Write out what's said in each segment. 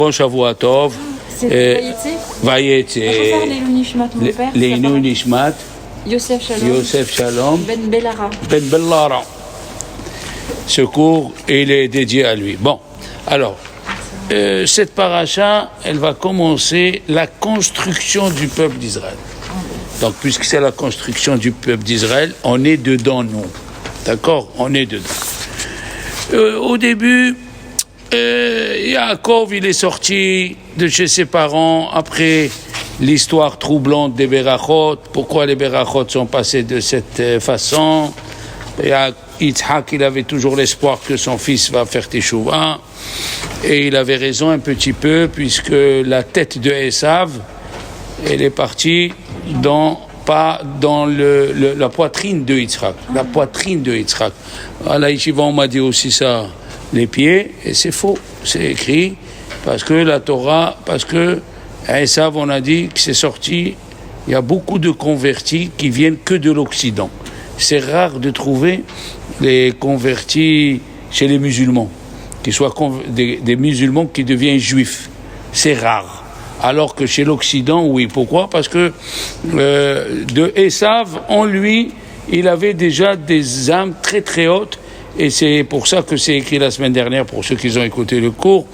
Bon Shavua Tov. C'est Vayetse. Leinu Nishmat. Yosef Shalom. Ben Bellara. Ce cours, il est dédié à lui. Bon, alors, cette paracha, elle va commencer la construction du peuple d'Israël. Donc, puisque c'est la construction du peuple d'Israël, on est dedans, nous. D'accord? On est dedans. Au début, Yaakov, il est sorti de chez ses parents après l'histoire troublante des Berachot. Pourquoi les Berachot sont passés de cette façon? Yitzhak, il avait toujours l'espoir que son fils va faire Teshuvah. Et il avait raison un petit peu, puisque la tête de Esav, elle est partie pas dans la poitrine de Yitzhak. La poitrine de Yitzhak. À la Yeshiva, on m'a dit aussi ça, les pieds, et c'est faux. C'est écrit, parce que la Torah, parce que à Esav, on a dit que c'est sorti, il y a beaucoup de convertis qui viennent que de l'Occident. C'est rare de trouver les convertis chez les musulmans, qui soient des musulmans qui deviennent juifs. C'est rare. Alors que chez l'Occident, oui. Pourquoi? Parce que de Esav, en lui, il avait déjà des âmes très très hautes. Et c'est pour ça que c'est écrit la semaine dernière, pour ceux qui ont écouté le cours,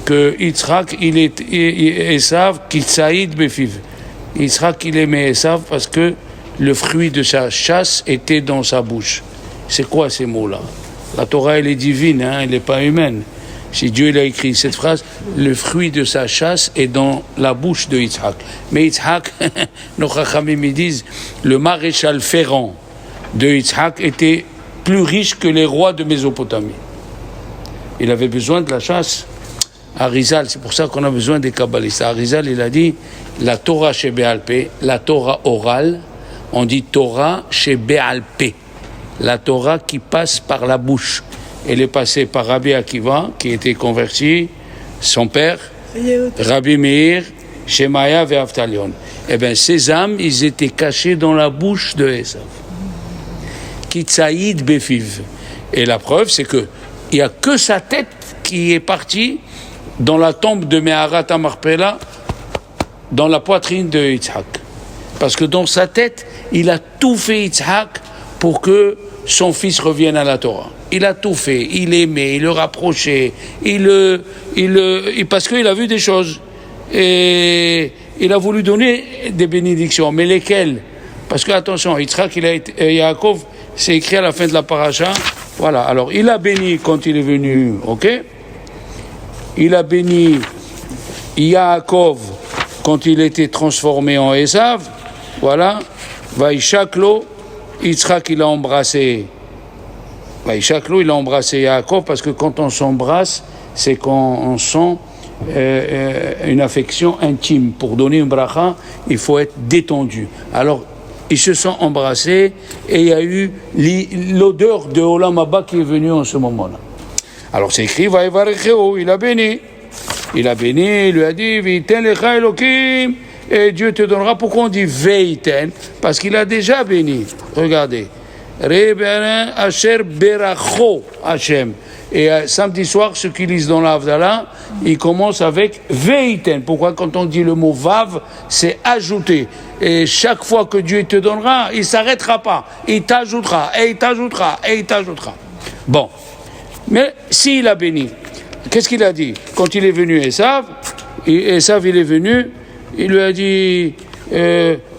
que Yitzhak, il est Esav, Kitsaïd Befiv. Yitzhak, il aimait Esav parce que le fruit de sa chasse était dans sa bouche. C'est quoi ces mots-là? La Torah, elle est divine, hein, elle n'est pas humaine. Si Dieu il a écrit cette phrase, le fruit de sa chasse est dans la bouche de Yitzhak. Mais Yitzhak, nos Chachamim ils disent, le maréchal Ferrand de Yitzhak était plus riche que les rois de Mésopotamie. Il avait besoin de la chasse. Arizal, c'est pour ça qu'on a besoin des kabbalistes. Arizal, il a dit, la Torah chez Béalpé, la Torah orale, on dit Torah chez Béalpé. La Torah qui passe par la bouche. Elle est passée par Rabbi Akiva, qui était converti, son père, Rabbi Meir, Shemaya et Avtalion. Eh bien, ces âmes, ils étaient cachés dans la bouche de Esav. Kitsaïd Befiv. Et la preuve, c'est qu'il n'y a que sa tête qui est partie dans la tombe de Meharat Amarpela, dans la poitrine de Yitzhak. Parce que dans sa tête, il a tout fait Yitzhak pour que son fils revienne à la Torah. Il a tout fait, il aimait, il le rapprochait, parce qu'il a vu des choses. Et il a voulu donner des bénédictions. Mais lesquelles? Parce que, attention, Yitzhak, Yaakov, c'est écrit à la fin de la paracha. Voilà, alors il a béni quand il est venu, ok? Il a béni Yaakov quand il était transformé en Esav. Voilà, Vaïchaklo, Yitzhak il a embrassé. Vaïchaklo il a embrassé Yaakov parce que quand on s'embrasse, c'est qu'on sent une affection intime. Pour donner une bracha, il faut être détendu. Alors, ils se sont embrassés et il y a eu l'odeur de Olam Haba qui est venue en ce moment-là. Alors c'est écrit, Vaïvarecheo, il a béni. Il a béni, il lui a dit, Viten lecha Elokim. Et Dieu te donnera. Pourquoi on dit Veiten? Parce qu'il a déjà béni. Regardez. Reberen Asher Beracho Hashem. Et samedi soir, ceux qui lisent dans l'Avdallah, ils commencent avec Veiten. Pourquoi? Quand on dit le mot Vav, c'est ajouter. Et chaque fois que Dieu te donnera, il ne s'arrêtera pas. Il t'ajoutera, et il t'ajoutera, et il t'ajoutera. Bon. Mais s'il a béni, qu'est-ce qu'il a dit? Quand il est venu Esav, il est venu, il lui a dit,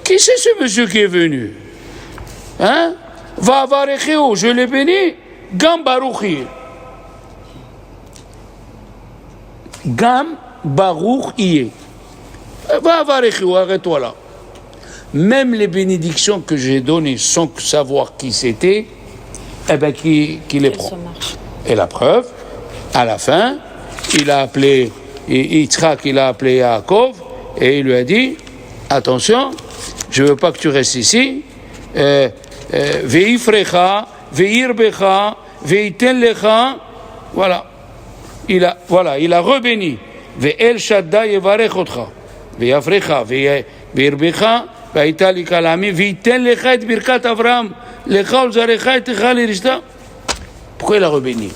qui c'est ce monsieur qui est venu? Hein? Va avarecheo, je l'ai béni, Gam Baruchi. Gam Baruch Iye. Va avarecheo, arrête-toi là. Même les bénédictions que j'ai données sans savoir qui c'était, eh bien, qui les prend. Et la preuve, à la fin, il a appelé Yitzhak, il a appelé Yaakov, et il lui a dit, attention, je ne veux pas que tu restes ici, Ve'ifrecha, ve'irbecha, ve'iten lecha, voilà, il a rebéni, Ve'el Shaddai yevarech otcha, ve'yafrecha, ve'irbecha, ve'ita likalami, ve'iten lecha et birkat Avraham, lecha ulzarecha et techa lirishta. Pourquoi il a rebéni?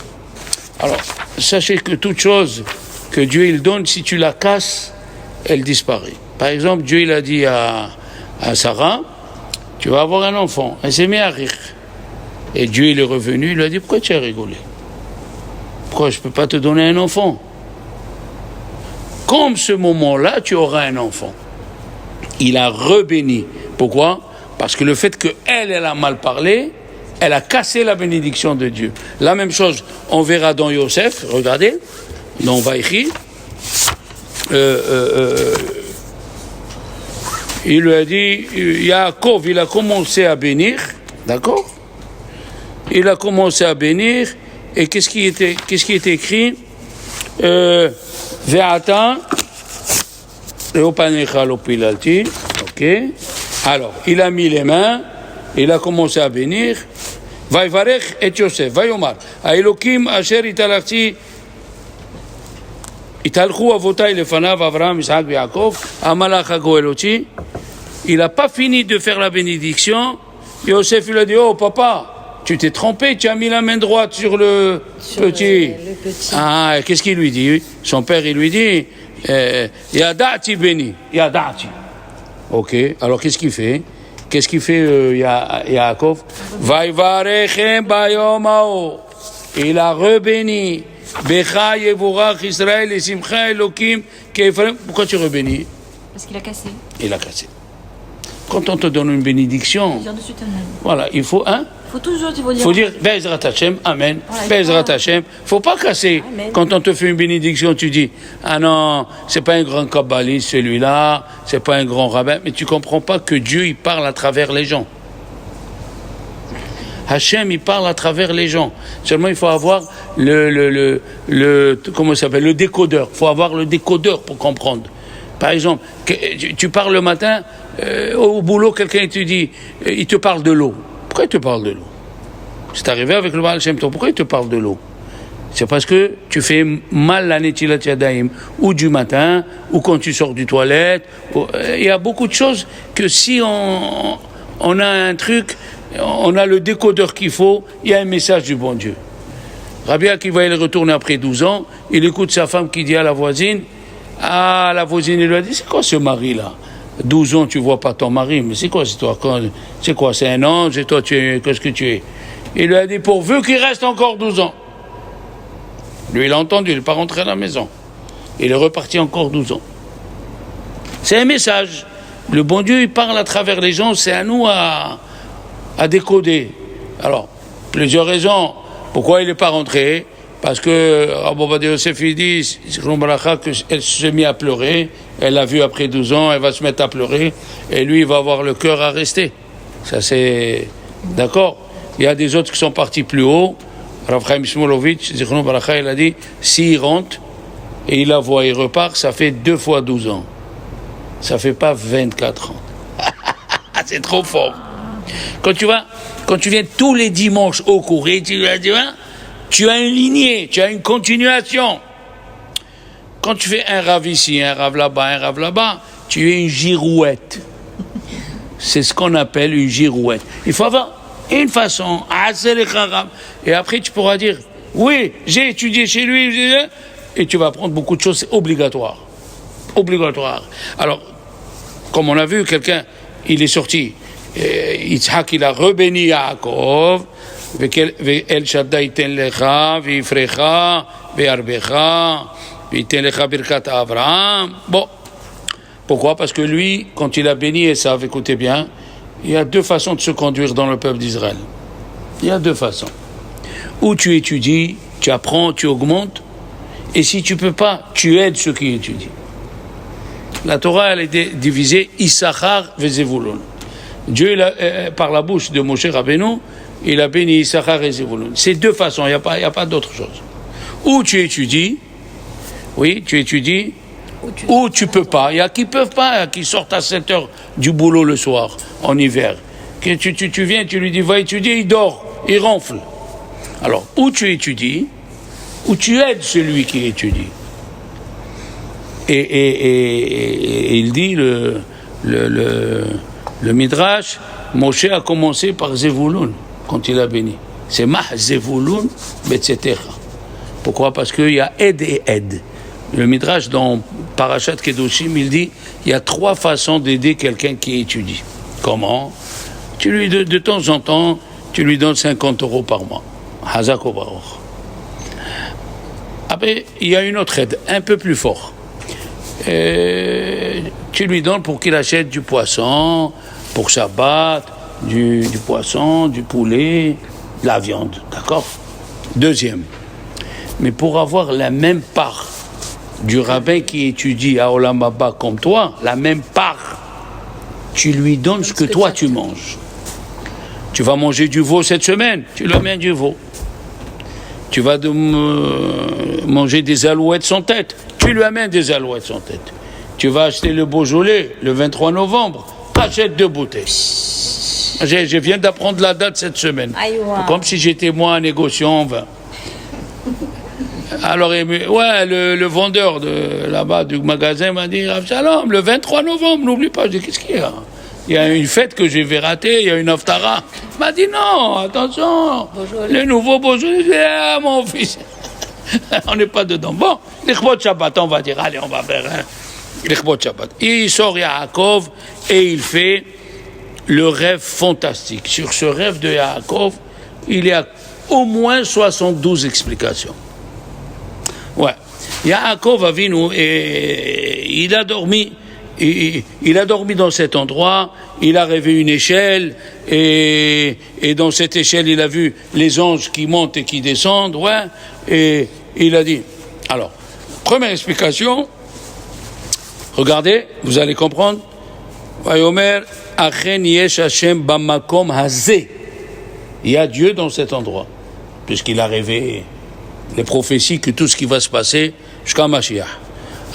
Alors, sachez que toute chose que Dieu il donne, si tu la casses, elle disparaît. Par exemple, Dieu il a dit à Sarah, tu vas avoir un enfant. Elle s'est mise à rire. Et Dieu il est revenu, il lui a dit, pourquoi tu as rigolé? Pourquoi je ne peux pas te donner un enfant? Comme ce moment-là, tu auras un enfant. Il a rebéni. Pourquoi? Parce que le fait qu'elle a mal parlé, elle a cassé la bénédiction de Dieu. La même chose, on verra dans Yosef, regardez, dans Vaïchi. Il lui a dit, Yaakov, il a commencé à bénir, d'accord? Il a commencé à bénir, et qu'est-ce qui était écrit? Ve'ata leopanecha lopilalti, ok? Alors, il a mis les mains, il a commencé à bénir. Vaïvarech et Yosef, Vaïomar, Aelokim asher italachti italchou avotai lefanav Avraham, Isaac, Yaakov, Amalach hagoeloti. Il n'a pas fini de faire la bénédiction. Yosef lui a dit, oh papa, tu t'es trompé, tu as mis la main droite sur le petit. Le petit. Ah, qu'est-ce qu'il lui dit? Son père, il lui dit, Yadati béni, Yadati. Ok, alors qu'est-ce qu'il fait? Qu'est-ce qu'il fait Yaakov? Vaïvarechem bayomao. Il a rebéni. Becha yevorach Israël et simcha Elokim ke'Ephraim. Pourquoi tu rebénis? Parce qu'il a cassé. Il a cassé. Quand on te donne une bénédiction, Dire dessus Amen. voilà, il faut Faut toujours dire Be'ezrat Hashem, Amen. Voilà, Be'ezrat Hashem. Faut pas casser. Amen. Quand on te fait une bénédiction, tu dis ah non, c'est pas un grand kabbaliste celui-là, c'est pas un grand rabbin, mais tu comprends pas que Dieu il parle à travers les gens. Hachem il parle à travers les gens. Seulement il faut avoir comment ça s'appelle, le décodeur. Il faut avoir le décodeur pour comprendre. Par exemple, tu parles le matin, au boulot, quelqu'un te dit, il te parle de l'eau. Pourquoi il te parle de l'eau? C'est arrivé avec le Baal Shem Tov. Pourquoi il te parle de l'eau? C'est parce que tu fais mal la Netilat Yadayim, ou du matin, ou quand tu sors du toilette. Il y a beaucoup de choses que si on a un truc, on a le décodeur qu'il faut, il y a un message du bon Dieu. Rabbi Akiva, il retourne après 12 ans, il écoute sa femme qui dit à la voisine, la voisine, il lui a dit, c'est quoi ce mari-là? 12 ans, tu vois pas ton mari, mais c'est quoi cette histoire? C'est quoi? C'est un ange, et toi, qu'est-ce que tu es? Il lui a dit, pourvu qu'il reste encore 12 ans. Lui, il a entendu, il n'est pas rentré à la maison. Il est reparti encore 12 ans. C'est un message. Le bon Dieu, il parle à travers les gens, c'est à nous à décoder. Alors, plusieurs raisons. Pourquoi il n'est pas rentré? Parce que Rabbi Ovadia Yosef, il dit qu'elle se mit à pleurer, elle l'a vu après 12 ans, elle va se mettre à pleurer, et lui, il va avoir le cœur à rester. Ça, c'est... D'accord? Il y a des autres qui sont partis plus haut. Rav Chaim Shmulevitch, il a dit, s'il rentre, et il la voit, il repart, ça fait 2 fois 12 ans. Ça fait pas 24 ans. C'est trop fort. Quand tu viens tous les dimanches au cours, et tu as une lignée, tu as une continuation. Quand tu fais un rave ici, un rave là-bas, tu es une girouette. C'est ce qu'on appelle une girouette. Il faut avoir une façon, et après tu pourras dire, oui, j'ai étudié chez lui, et tu vas apprendre beaucoup de choses, c'est obligatoire. Obligatoire. Alors, comme on a vu, quelqu'un, il est sorti, Yitzhak, il a rebéni Yaakov, ואל שדי ייתן לך ויפרך וירבך וייתן לך ברכת אברהם. Bon, pourquoi? Parce que lui, quand il a béni Esav, écoutez bien, il y a 2 façons de se conduire dans le peuple d'Israël. Il y a 2 façons. Ou tu étudies, tu apprends, tu augmentes, et si tu peux pas, tu aides ceux qui étudient. La Torah, elle est divisée Issachar et Zevulun. Dieu, par la bouche de Moshe Rabbeinu, il a béni Issachar et Zevulun. C'est 2 façons, il n'y a pas d'autre chose. Ou tu étudies, oui, tu étudies, ou tu peux pas. Il y a qui peuvent pas, qui sortent à 7 heures du boulot le soir, en hiver. Tu viens, tu lui dis, va étudier, il dort, il ronfle. Alors, ou tu étudies, ou tu aides celui qui étudie. Et il dit, le Midrash, Moshe a commencé par Zevulun, quand il a béni. C'est Mah Zevulun Betzetecha. Pourquoi? Parce qu'il y a aide et aide. Le Midrash, dans Parashat Kedoshim, il dit il y a 3 façons d'aider quelqu'un qui étudie. Comment? Tu lui de temps en temps, tu lui donnes 50 € par mois. Hazak o Baruch. Après, il y a une autre aide, un peu plus fort. Tu lui donnes pour qu'il achète du poisson, pour Shabbat, du poisson, du poulet, de la viande, d'accord? Deuxième, mais pour avoir la même part du rabbin qui étudie à Olam Haba comme toi, la même part, tu lui donnes ce que toi tu manges. Tu vas manger du veau cette semaine, tu lui amènes du veau. Tu vas manger des alouettes sans tête, tu lui amènes des alouettes sans tête. Tu vas acheter le Beaujolais le 23 novembre, achète 2 bouteilles. Je viens d'apprendre la date cette semaine. Comme si j'étais moi un négociant en vin. Alors, le vendeur là-bas du magasin m'a dit, Rav Shalom, le 23 novembre, n'oublie pas. Je dis, qu'est-ce qu'il y a? Il y a une fête que je vais rater, il y a une haftara. Il m'a dit, non, attention, le nouveau Beaujolais. Je dis, mon fils, on n'est pas dedans. Bon, l'Ichbot Shabbat, on va dire, allez, on va faire l'Ichbot Shabbat. Il sort Yaakov et il fait le rêve fantastique. Sur ce rêve de Yaakov, il y a au moins 72 explications. Ouais. Yaakov Avinu, il a dormi. Il a dormi dans cet endroit, il a rêvé une échelle, et dans cette échelle, il a vu les anges qui montent et qui descendent, ouais, et il a dit. Alors, première explication, regardez, vous allez comprendre. Vayomer achen yesh Hashem bamakom hazeh. Il y a Dieu dans cet endroit, puisqu'il a rêvé les prophéties que tout ce qui va se passer jusqu'à Mashiach.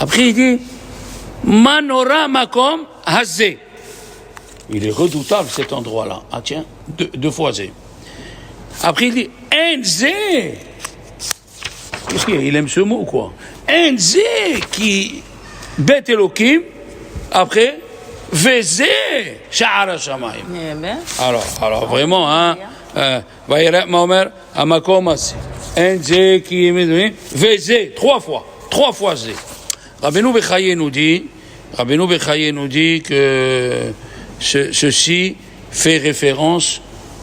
Après, il dit Manora makom hazeh. Il est redoutable cet endroit-là. Ah tiens, deux fois zé. Après, il dit Enze. Qu'est-ce qu'il y a? Il aime ce mot, quoi. Enze qui bet Elokim. Après, Veze Sha'ara Shamayim. Alors vraiment, hein. Vayerat Maomer amakom hazeh. Enze qui Veze 3 fois zé. Rabbeinu Bechaye nous dit que ceci fait référence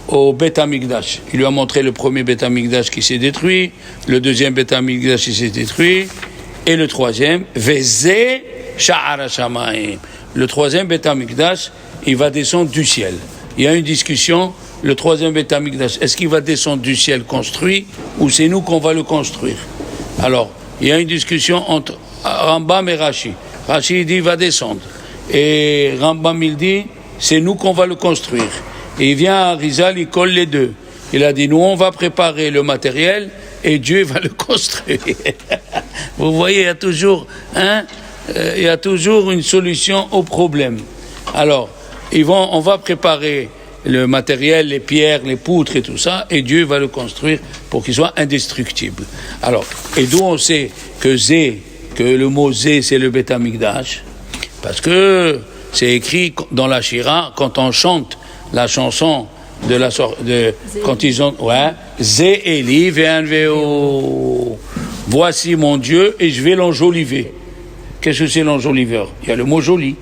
au Beth Amikdash. Il lui a montré le premier Beth Amikdash qui s'est détruit, le deuxième Beth Amikdash qui s'est détruit, et le troisième, Veze Sha'ara Shamayim. Le troisième Beth Amikdash, il va descendre du ciel. Il y a une discussion, le troisième Beth Amikdash, est-ce qu'il va descendre du ciel construit, ou c'est nous qu'on va le construire? Alors, il y a une discussion entre Rambam et Rashi. Rashi dit, il va descendre. Et Rambam, il dit, c'est nous qu'on va le construire. Et il vient à Rizal, il colle les deux. Il a dit, nous, on va préparer le matériel et Dieu va le construire. Vous voyez, il y a toujours, il y a toujours une solution au problème. Alors, on va préparer le matériel, les pierres, les poutres et tout ça, et Dieu va le construire pour qu'il soit indestructible. Alors, et d'où on sait que le mot Zé, c'est le Beth Amikdash, parce que c'est écrit dans la Shira, quand on chante la chanson quand ils ont, Zé Eli ve'anveo. Voici mon Dieu et je vais l'enjoliver. Qu'est-ce que c'est l'enjoliveur? Il y a le mot joli,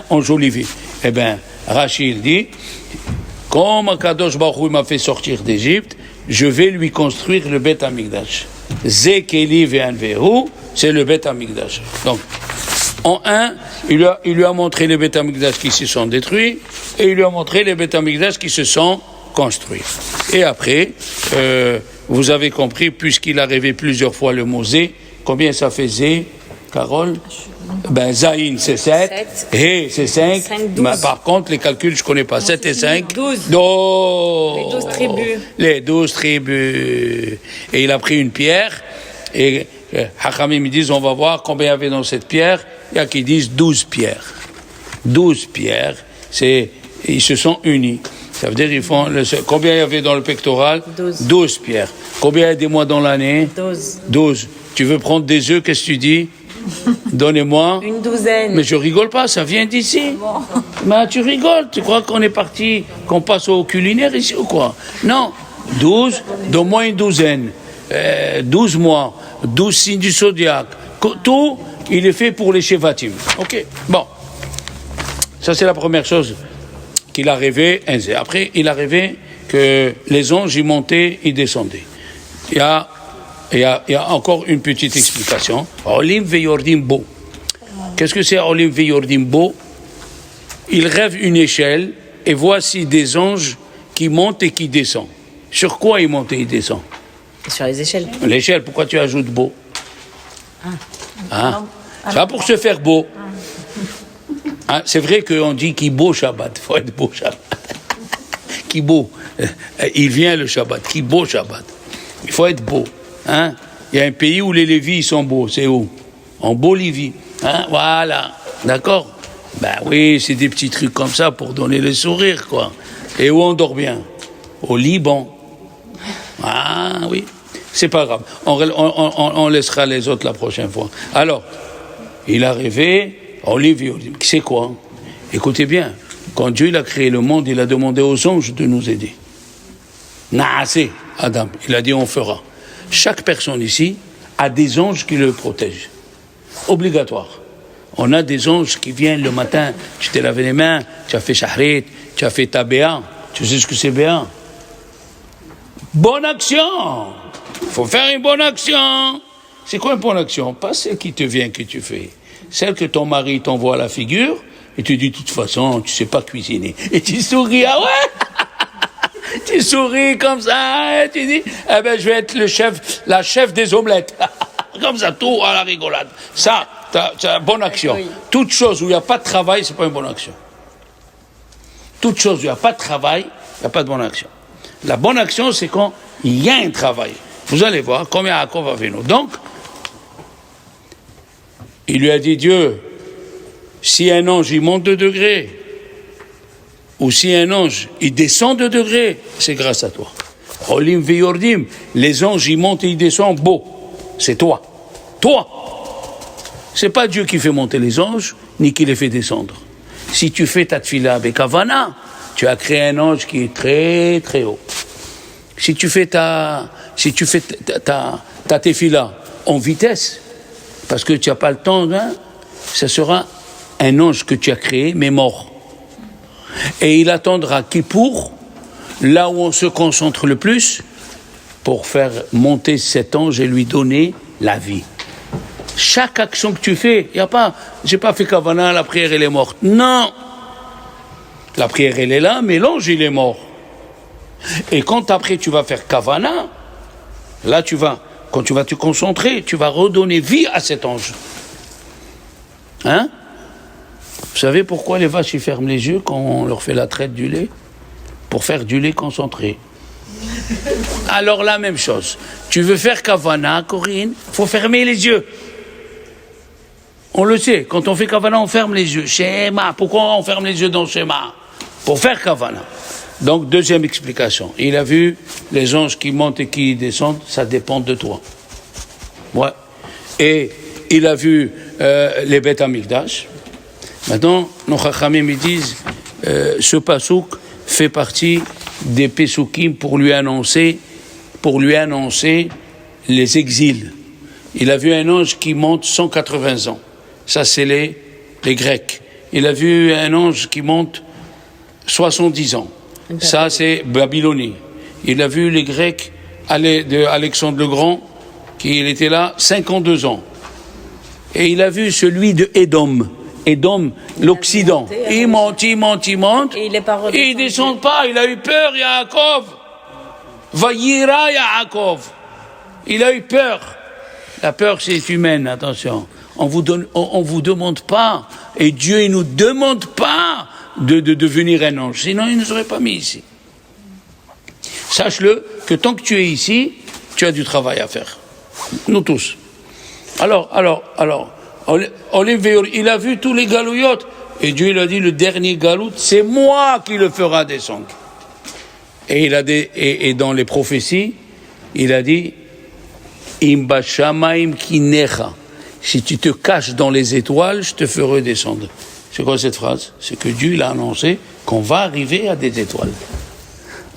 enjoliver. Eh bien, Rachid dit, comme Kadosh Baruch Hu m'a fait sortir d'Égypte, je vais lui construire le Beth Amikdash. Zé Keli ve'anveo, c'est le Beth Amikdash. Donc, en un, il lui a montré les Beth Amikdash qui se sont détruits, et il lui a montré les Beth Amikdash qui se sont construits. Et après, vous avez compris, puisqu'il a rêvé plusieurs fois le mot Zé, combien ça fait Zé, Carole? Ben, Zaïn, c'est 7. Hé, c'est 5. Par contre, les calculs, je ne connais pas. 7 et 5. 12. Oh, les 12 tribus. Les 12 tribus. Et il a pris une pierre. Et Hachamim, ils disent, on va voir combien il y avait dans cette pierre. Il y a qui disent 12 pierres. 12 pierres. Ils se sont unis. Ça veut dire qu'ils font... Combien il y avait dans le pectoral? 12 pierres. Combien il y a des mois dans l'année? 12. Tu veux prendre des œufs, qu'est-ce que tu dis? Donnez-moi une douzaine. Mais je rigole pas, ça vient d'ici. Bon. Mais tu rigoles, tu crois qu'on est parti, qu'on passe au culinaire ici ou quoi? Non, 12, donne-moi une douzaine. 12 mois, 12 signes du zodiaque, tout, il est fait pour les Shevatim. Ok, bon. Ça, c'est la première chose qu'il a rêvé. Après, il a rêvé que les anges, ils montaient, ils descendaient. Il y a encore une petite explication. Olim veyordim bo. Qu'est-ce que c'est Olim veyordim bo? Il rêve une échelle et voici des anges qui montent et qui descendent. Sur quoi ils montent et ils descendent? Sur les échelles. L'échelle, pourquoi tu ajoutes beau? C'est pas pour se faire beau. C'est vrai qu'on dit qui beau Shabbat. Il faut être beau Shabbat. Qui beau. Il vient le Shabbat. Qui beau Shabbat. Il faut être beau. Il y a un pays où les Lévis sont beaux. C'est où? En Bolivie. Voilà. D'accord? Ben oui, c'est des petits trucs comme ça pour donner le sourire, quoi. Et où on dort bien? Au Liban. Ah oui. C'est pas grave. On laissera les autres la prochaine fois. Alors, il a rêvé, Olivier, c'est quoi? Écoutez bien, quand Dieu il a créé le monde, il a demandé aux anges de nous aider. Naasé, Adam, il a dit on fera. Chaque personne ici a des anges qui le protègent. Obligatoire. On a des anges qui viennent le matin, tu t'es lavé les mains, tu as fait shahrit, tu as fait ta béa. Tu sais ce que c'est béa? Bonne action! Il faut faire une bonne action. C'est quoi une bonne action? Pas celle qui te vient que tu fais. Celle que ton mari t'envoie à la figure et tu dis de toute façon, tu sais pas cuisiner. Et tu souris, ah ouais? Tu souris comme ça et tu dis, eh ben je vais être la chef des omelettes. Comme ça, tout à la rigolade. Ça, c'est bonne action. Oui. Toute chose où il n'y a pas de travail, c'est pas une bonne action. Toute chose où il n'y a pas de travail, il n'y a pas de bonne action. La bonne action, c'est quand il y a un travail. Vous allez voir combien Yaakov avait nous. Donc, il lui a dit, Dieu, si un ange il monte de degrés, ou si un ange il descend de degrés, c'est grâce à toi. Olim veyordim, les anges ils montent et ils descendent, beau, c'est toi. Toi. C'est pas Dieu qui fait monter les anges, ni qui les fait descendre. Si tu fais ta tfila avec Havana, tu as créé un ange qui est très très haut. Si tu fais ta tefila en vitesse, parce que tu n'as pas le temps, ça sera un ange que tu as créé, mais mort. Et il attendra Kippour, là où on se concentre le plus, pour faire monter cet ange et lui donner la vie. Chaque action que tu fais, j'ai pas fait Kavana, la prière elle est morte. Non! La prière elle est là, mais l'ange il est mort. Et quand après tu vas faire Kavana, là quand tu vas te concentrer, tu vas redonner vie à cet ange. Vous savez pourquoi les vaches ils ferment les yeux quand on leur fait la traite du lait? Pour faire du lait concentré. Alors la même chose. Tu veux faire Kavana, Corinne, faut fermer les yeux. On le sait, quand on fait Kavana, on ferme les yeux. Shema, pourquoi on ferme les yeux dans Shema? Pour faire Kavana. Donc, deuxième explication. Il a vu les anges qui montent et qui descendent, ça dépend de toi. Ouais. Et il a vu les Beth Amikdash. Maintenant, nos Chachamim me disent, ce pasouk fait partie des Pesoukim pour lui annoncer les exils. Il a vu un ange qui monte 180 ans. Ça, c'est les Grecs. Il a vu un ange qui monte 70 ans. Ça, c'est Babylonie. Il a vu les Grecs de Alexandre le Grand, qui était là 52 ans. Et il a vu celui de Édom, l'Occident. Il monte. Et il ne descend pas. Il a eu peur, Yaakov. Vayira Yaakov. Il a eu peur. La peur, c'est humaine, attention. On vous demande pas, et Dieu, il nous demande pas de devenir un ange. Sinon, il ne nous aurait pas mis ici. Sache-le, que tant que tu es ici, tu as du travail à faire. Nous tous. Alors, il a vu tous les galouillotes, et Dieu, il a dit, le dernier galout, c'est moi qui le fera descendre. Et dans les prophéties, il a dit, Imba Shamaim Kinecha. Si tu te caches dans les étoiles, je te ferai descendre. C'est quoi cette phrase? C'est que Dieu il a annoncé qu'on va arriver à des étoiles.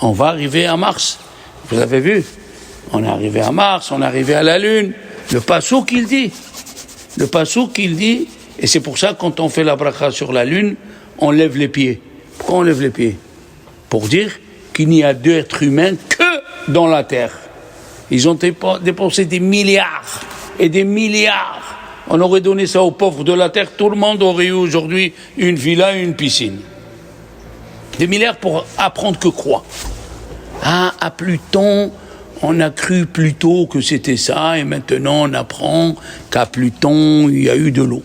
On va arriver à Mars. Vous avez vu? On est arrivé à Mars, on est arrivé à la Lune. Le passouk qu'il dit. Le passouk qu'il dit, et c'est pour ça quand on fait la bracha sur la Lune, on lève les pieds. Pourquoi on lève les pieds? Pour dire qu'il n'y a d'êtres humains que dans la Terre. Ils ont dépensé des milliards et des milliards. On aurait donné ça aux pauvres de la Terre, tout le monde aurait eu aujourd'hui une villa et une piscine. Des milliards pour apprendre que quoi? Ah, à Pluton, on a cru plus tôt que c'était ça, et maintenant on apprend qu'à Pluton, il y a eu de l'eau.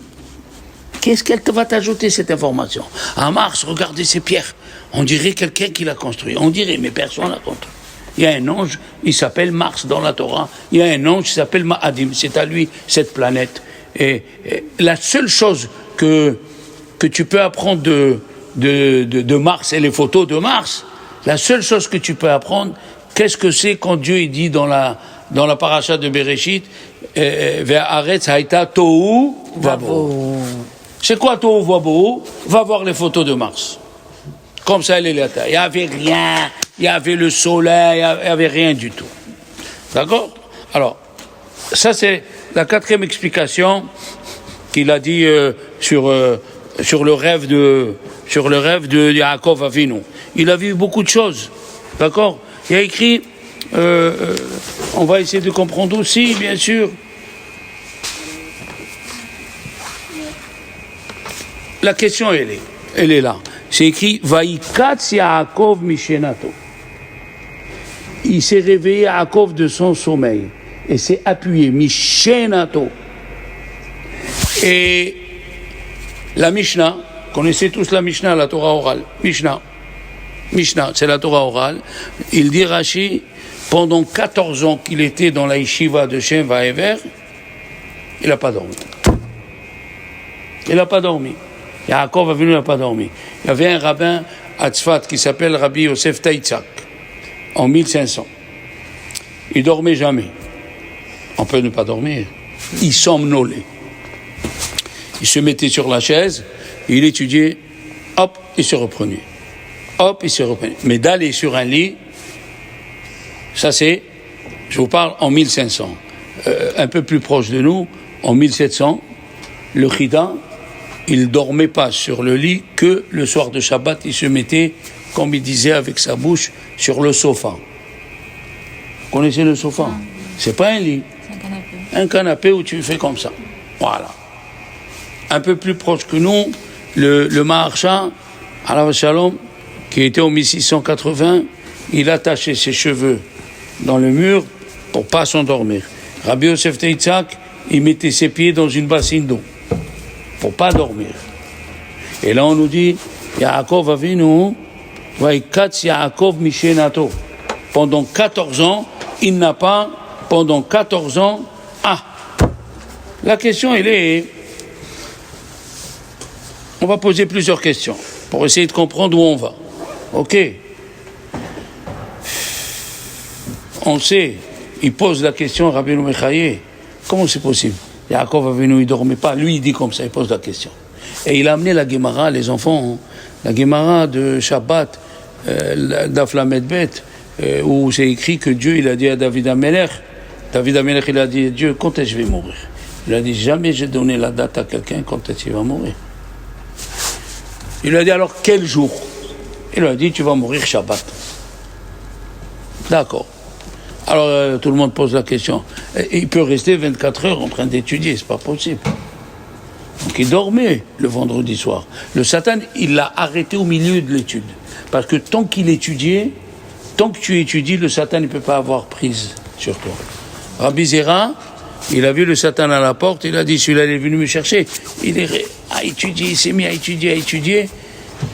Qu'est-ce qu'elle va t'ajouter, cette information? À Mars, regardez ces pierres. On dirait quelqu'un qui l'a construit. On dirait, mais personne l'a construit. Il y a un ange, il s'appelle Mars dans la Torah. Il y a un ange qui s'appelle Ma'adim. C'est à lui, cette planète. Et la seule chose que tu peux apprendre de Mars et les photos de Mars, la seule chose que tu peux apprendre, qu'est-ce que c'est quand Dieu il dit dans la paracha de Bereshit, Ve'aretz haïta tohu vabo. C'est quoi tohu vabo? Va voir les photos de Mars. Comme ça, elle est là. Il n'y avait rien. Il y avait le soleil. Il n'y avait rien du tout. D'accord? Alors, ça c'est la quatrième explication qu'il a dit sur le rêve de Yaakov Avinu. Il a vu beaucoup de choses. D'accord? Il a écrit, on va essayer de comprendre aussi, bien sûr. La question, elle est là. C'est écrit, Vaikatz Yaakov Mishenato. Il s'est réveillé Yaakov de son sommeil et s'est appuyé, Mishenato. Et la Mishnah, connaissez tous la Mishnah, la Torah orale. Mishnah, c'est la Torah orale. Il dit Rashi, pendant 14 ans qu'il était dans la yeshiva de Shem Vaever, il n'a pas dormi. Il n'a pas dormi. Yaakov Avinu n'a pas dormi. Il y avait un rabbin à Tzfat qui s'appelle Rabbi Yosef Taitzak, en 1500. Il dormait jamais. On peut ne pas dormir. Il somnolait. Il se mettait sur la chaise, il étudiait, hop, il se reprenait. Hop, il se reprenait. Mais d'aller sur un lit, ça c'est, je vous parle en 1500. Un peu plus proche de nous, en 1700, le Chida, il ne dormait pas sur le lit que le soir de Shabbat, il se mettait, comme il disait avec sa bouche, sur le sofa. Vous connaissez le sofa? C'est pas un lit. C'est un canapé. Un canapé où tu fais comme ça. Voilà. Un peu plus proche que nous, le Maharsha, Alav Shalom, qui était en 1680, il attachait ses cheveux dans le mur pour pas s'endormir. Rabbi Yosef Teitzak, il mettait ses pieds dans une bassine d'eau pour pas dormir. Et là on nous dit, Yaakov Avinu, Vaikatz Yaakov Mishenato. Pendant 14 ans, il n'a pas, pendant 14 ans, la question elle est, on va poser plusieurs questions pour essayer de comprendre où on va. Ok. On sait, il pose la question à Rabbeinu Mechaye, comment c'est possible? Yaakov Avinu, il ne dormait pas. Lui, il dit comme ça, il pose la question. Et il a amené la Gemara, les enfants, la Gemara de Shabbat, Daf Lamed Bet, où c'est écrit que Dieu, il a dit à David Amelech, il a dit, Dieu, quand est-ce que je vais mourir? Il a dit, jamais j'ai donné la date à quelqu'un quand est-ce qu'il va mourir. Il lui a dit, alors quel jour? Il lui a dit, tu vas mourir Shabbat. D'accord. Alors tout le monde pose la question. Il peut rester 24 heures en train d'étudier, c'est pas possible. Donc il dormait le vendredi soir. Le Satan, il l'a arrêté au milieu de l'étude. Parce que tant qu'il étudiait, tant que tu étudies, le Satan ne peut pas avoir prise sur toi. Rabbi Zera, il a vu le Satan à la porte, il a dit, celui-là il est venu me chercher. Il est à étudier, il s'est mis à étudier,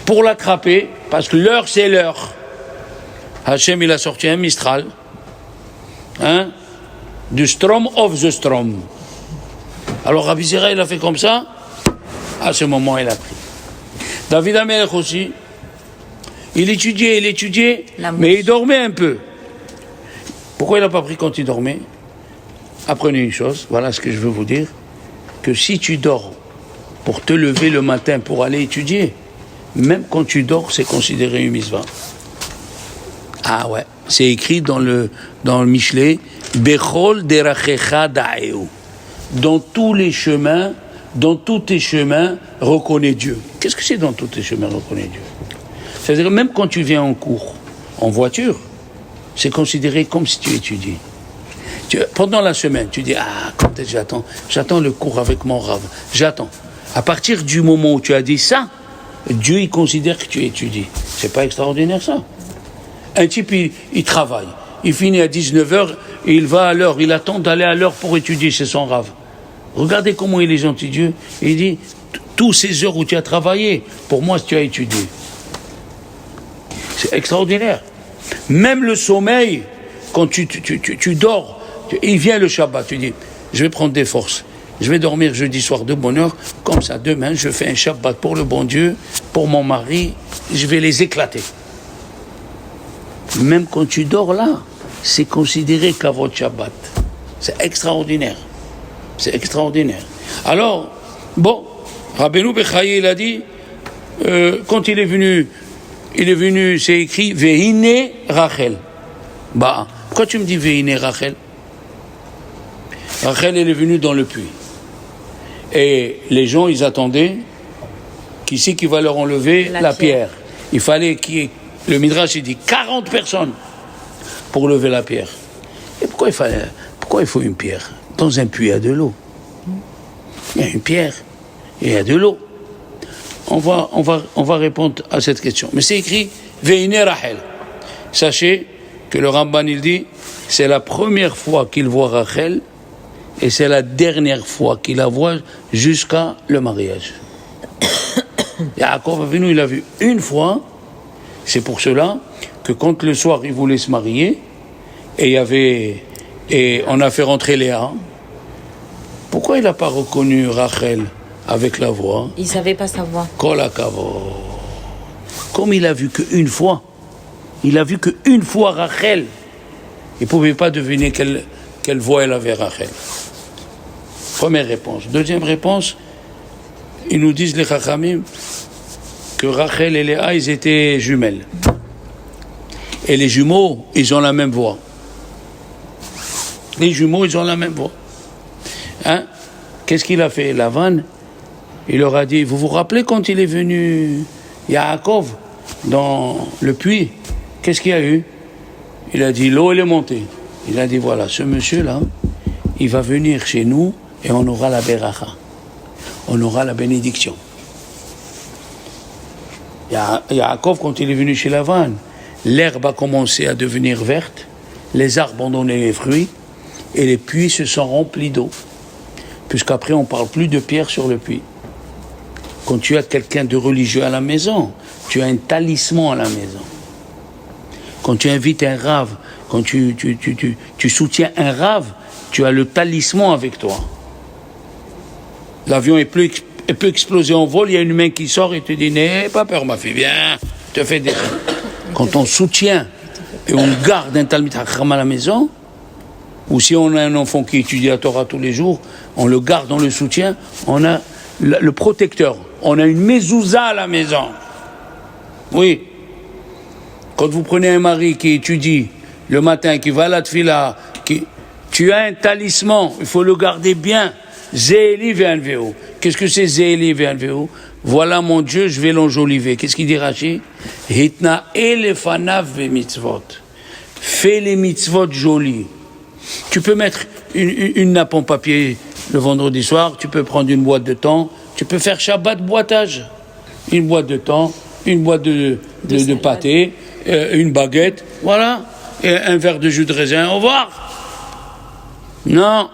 pour l'attraper, parce que l'heure c'est l'heure. Hachem, il a sorti un Mistral, du Strom of the Strom. Alors Rabbi Zera, il a fait comme ça, à ce moment il a pris. David Amelech aussi, il étudiait, mais il dormait un peu. Pourquoi il n'a pas pris quand il dormait? Apprenez une chose, voilà ce que je veux vous dire, que si tu dors pour te lever le matin pour aller étudier, même quand tu dors, c'est considéré une mitzvah. Ah ouais. c'est écrit dans le Michelet, Bechol derachecha da'eu. Dans tous tes chemins, reconnais Dieu. Qu'est-ce que c'est dans tous tes chemins, reconnais Dieu? C'est-à-dire, même quand tu viens en cours, en voiture, c'est considéré comme si tu étudies. Pendant la semaine, tu dis, quand est-ce que j'attends le cours avec mon rave, j'attends. À partir du moment où tu as dit ça, Dieu, il considère que tu étudies. C'est pas extraordinaire, ça? Un type, il travaille, il finit à 19h, et il va à l'heure, il attend d'aller à l'heure pour étudier chez son rave. Regardez comment il est gentil, Dieu. Il dit, tous ces heures où tu as travaillé, pour moi, tu as étudié. C'est extraordinaire. Même le sommeil, quand tu dors, il vient le Shabbat, tu dis, je vais prendre des forces, je vais dormir jeudi soir de bonne heure, comme ça demain je fais un Shabbat pour le bon Dieu, pour mon mari, je vais les éclater. Même quand tu dors là, c'est considéré qu'avot Shabbat. C'est extraordinaire. C'est extraordinaire. Alors, bon, Rabbeinu Bechaye, il a dit, quand il est venu, c'est écrit, Vehine Rachel. Bah, pourquoi tu me dis Vehine Rachel? Rachel, elle est venue dans le puits. Et les gens, ils attendaient qui c'est qui va leur enlever la pierre. Il fallait le Midrash, il dit 40 personnes pour lever la pierre. Et pourquoi il faut une pierre? Dans un puits, il y a de l'eau. Il y a une pierre et il y a de l'eau. On va répondre à cette question. Mais c'est écrit Veine Rachel. Sachez que le Ramban, il dit, c'est la première fois qu'il voit Rachel et c'est la dernière fois qu'il la voit jusqu'à le mariage. Yaakov Avinu, il l'a vu une fois. C'est pour cela que quand le soir il voulait se marier et on a fait rentrer Léa, pourquoi il n'a pas reconnu Rachel avec la voix? Il ne savait pas sa voix. Kol hakavod. Comme il a vu qu'une fois, Rachel, il ne pouvait pas deviner quelle voix elle avait, Rachel. Première réponse. Deuxième réponse, ils nous disent les Chachamim que Rachel et Léa, ils étaient jumelles. Et les jumeaux, ils ont la même voix. Les jumeaux, ils ont la même voix. Hein? Qu'est-ce qu'il a fait, Lavan? Il leur a dit, vous vous rappelez quand il est venu Yaakov dans le puits? Qu'est-ce qu'il y a eu? Il a dit, l'eau elle est montée. Il a dit, voilà, ce monsieur-là, il va venir chez nous et on aura la beracha. On aura la bénédiction. Yaakov, quand il est venu chez Lavan, l'herbe a commencé à devenir verte, les arbres ont donné les fruits et les puits se sont remplis d'eau. Puisqu'après, on ne parle plus de pierre sur le puits. Quand tu as quelqu'un de religieux à la maison, tu as un talisman à la maison. Quand tu invites un rave, quand tu soutiens un rave, tu as le talisman avec toi. L'avion peut exploser en vol, il y a une main qui sort et te dit « N'aie pas peur ma fille, viens, te fais des... » Quand on soutient et on garde un Talmid Chacham à la maison, ou si on a un enfant qui étudie la Torah tous les jours, on le garde, on le soutient, on a le protecteur, on a une mezouza à la maison. Oui. Quand vous prenez un mari qui étudie le matin, qui va à la tfila, tu as un talisman, il faut le garder bien. Zéli ve'anveo. Qu'est-ce que c'est Zéli ve'anveo? Voilà mon Dieu, je vais l'enjoliver. Qu'est-ce qu'il dit Rashi? Hitna elefanav ve'mitzvot. Fais les mitzvot jolis. Tu peux mettre une nappe en papier le vendredi soir, tu peux prendre une boîte de thon, tu peux faire Shabbat boitage. Une boîte de thon, une boîte de pâté, une baguette, voilà, et un verre de jus de raisin, au revoir. Non.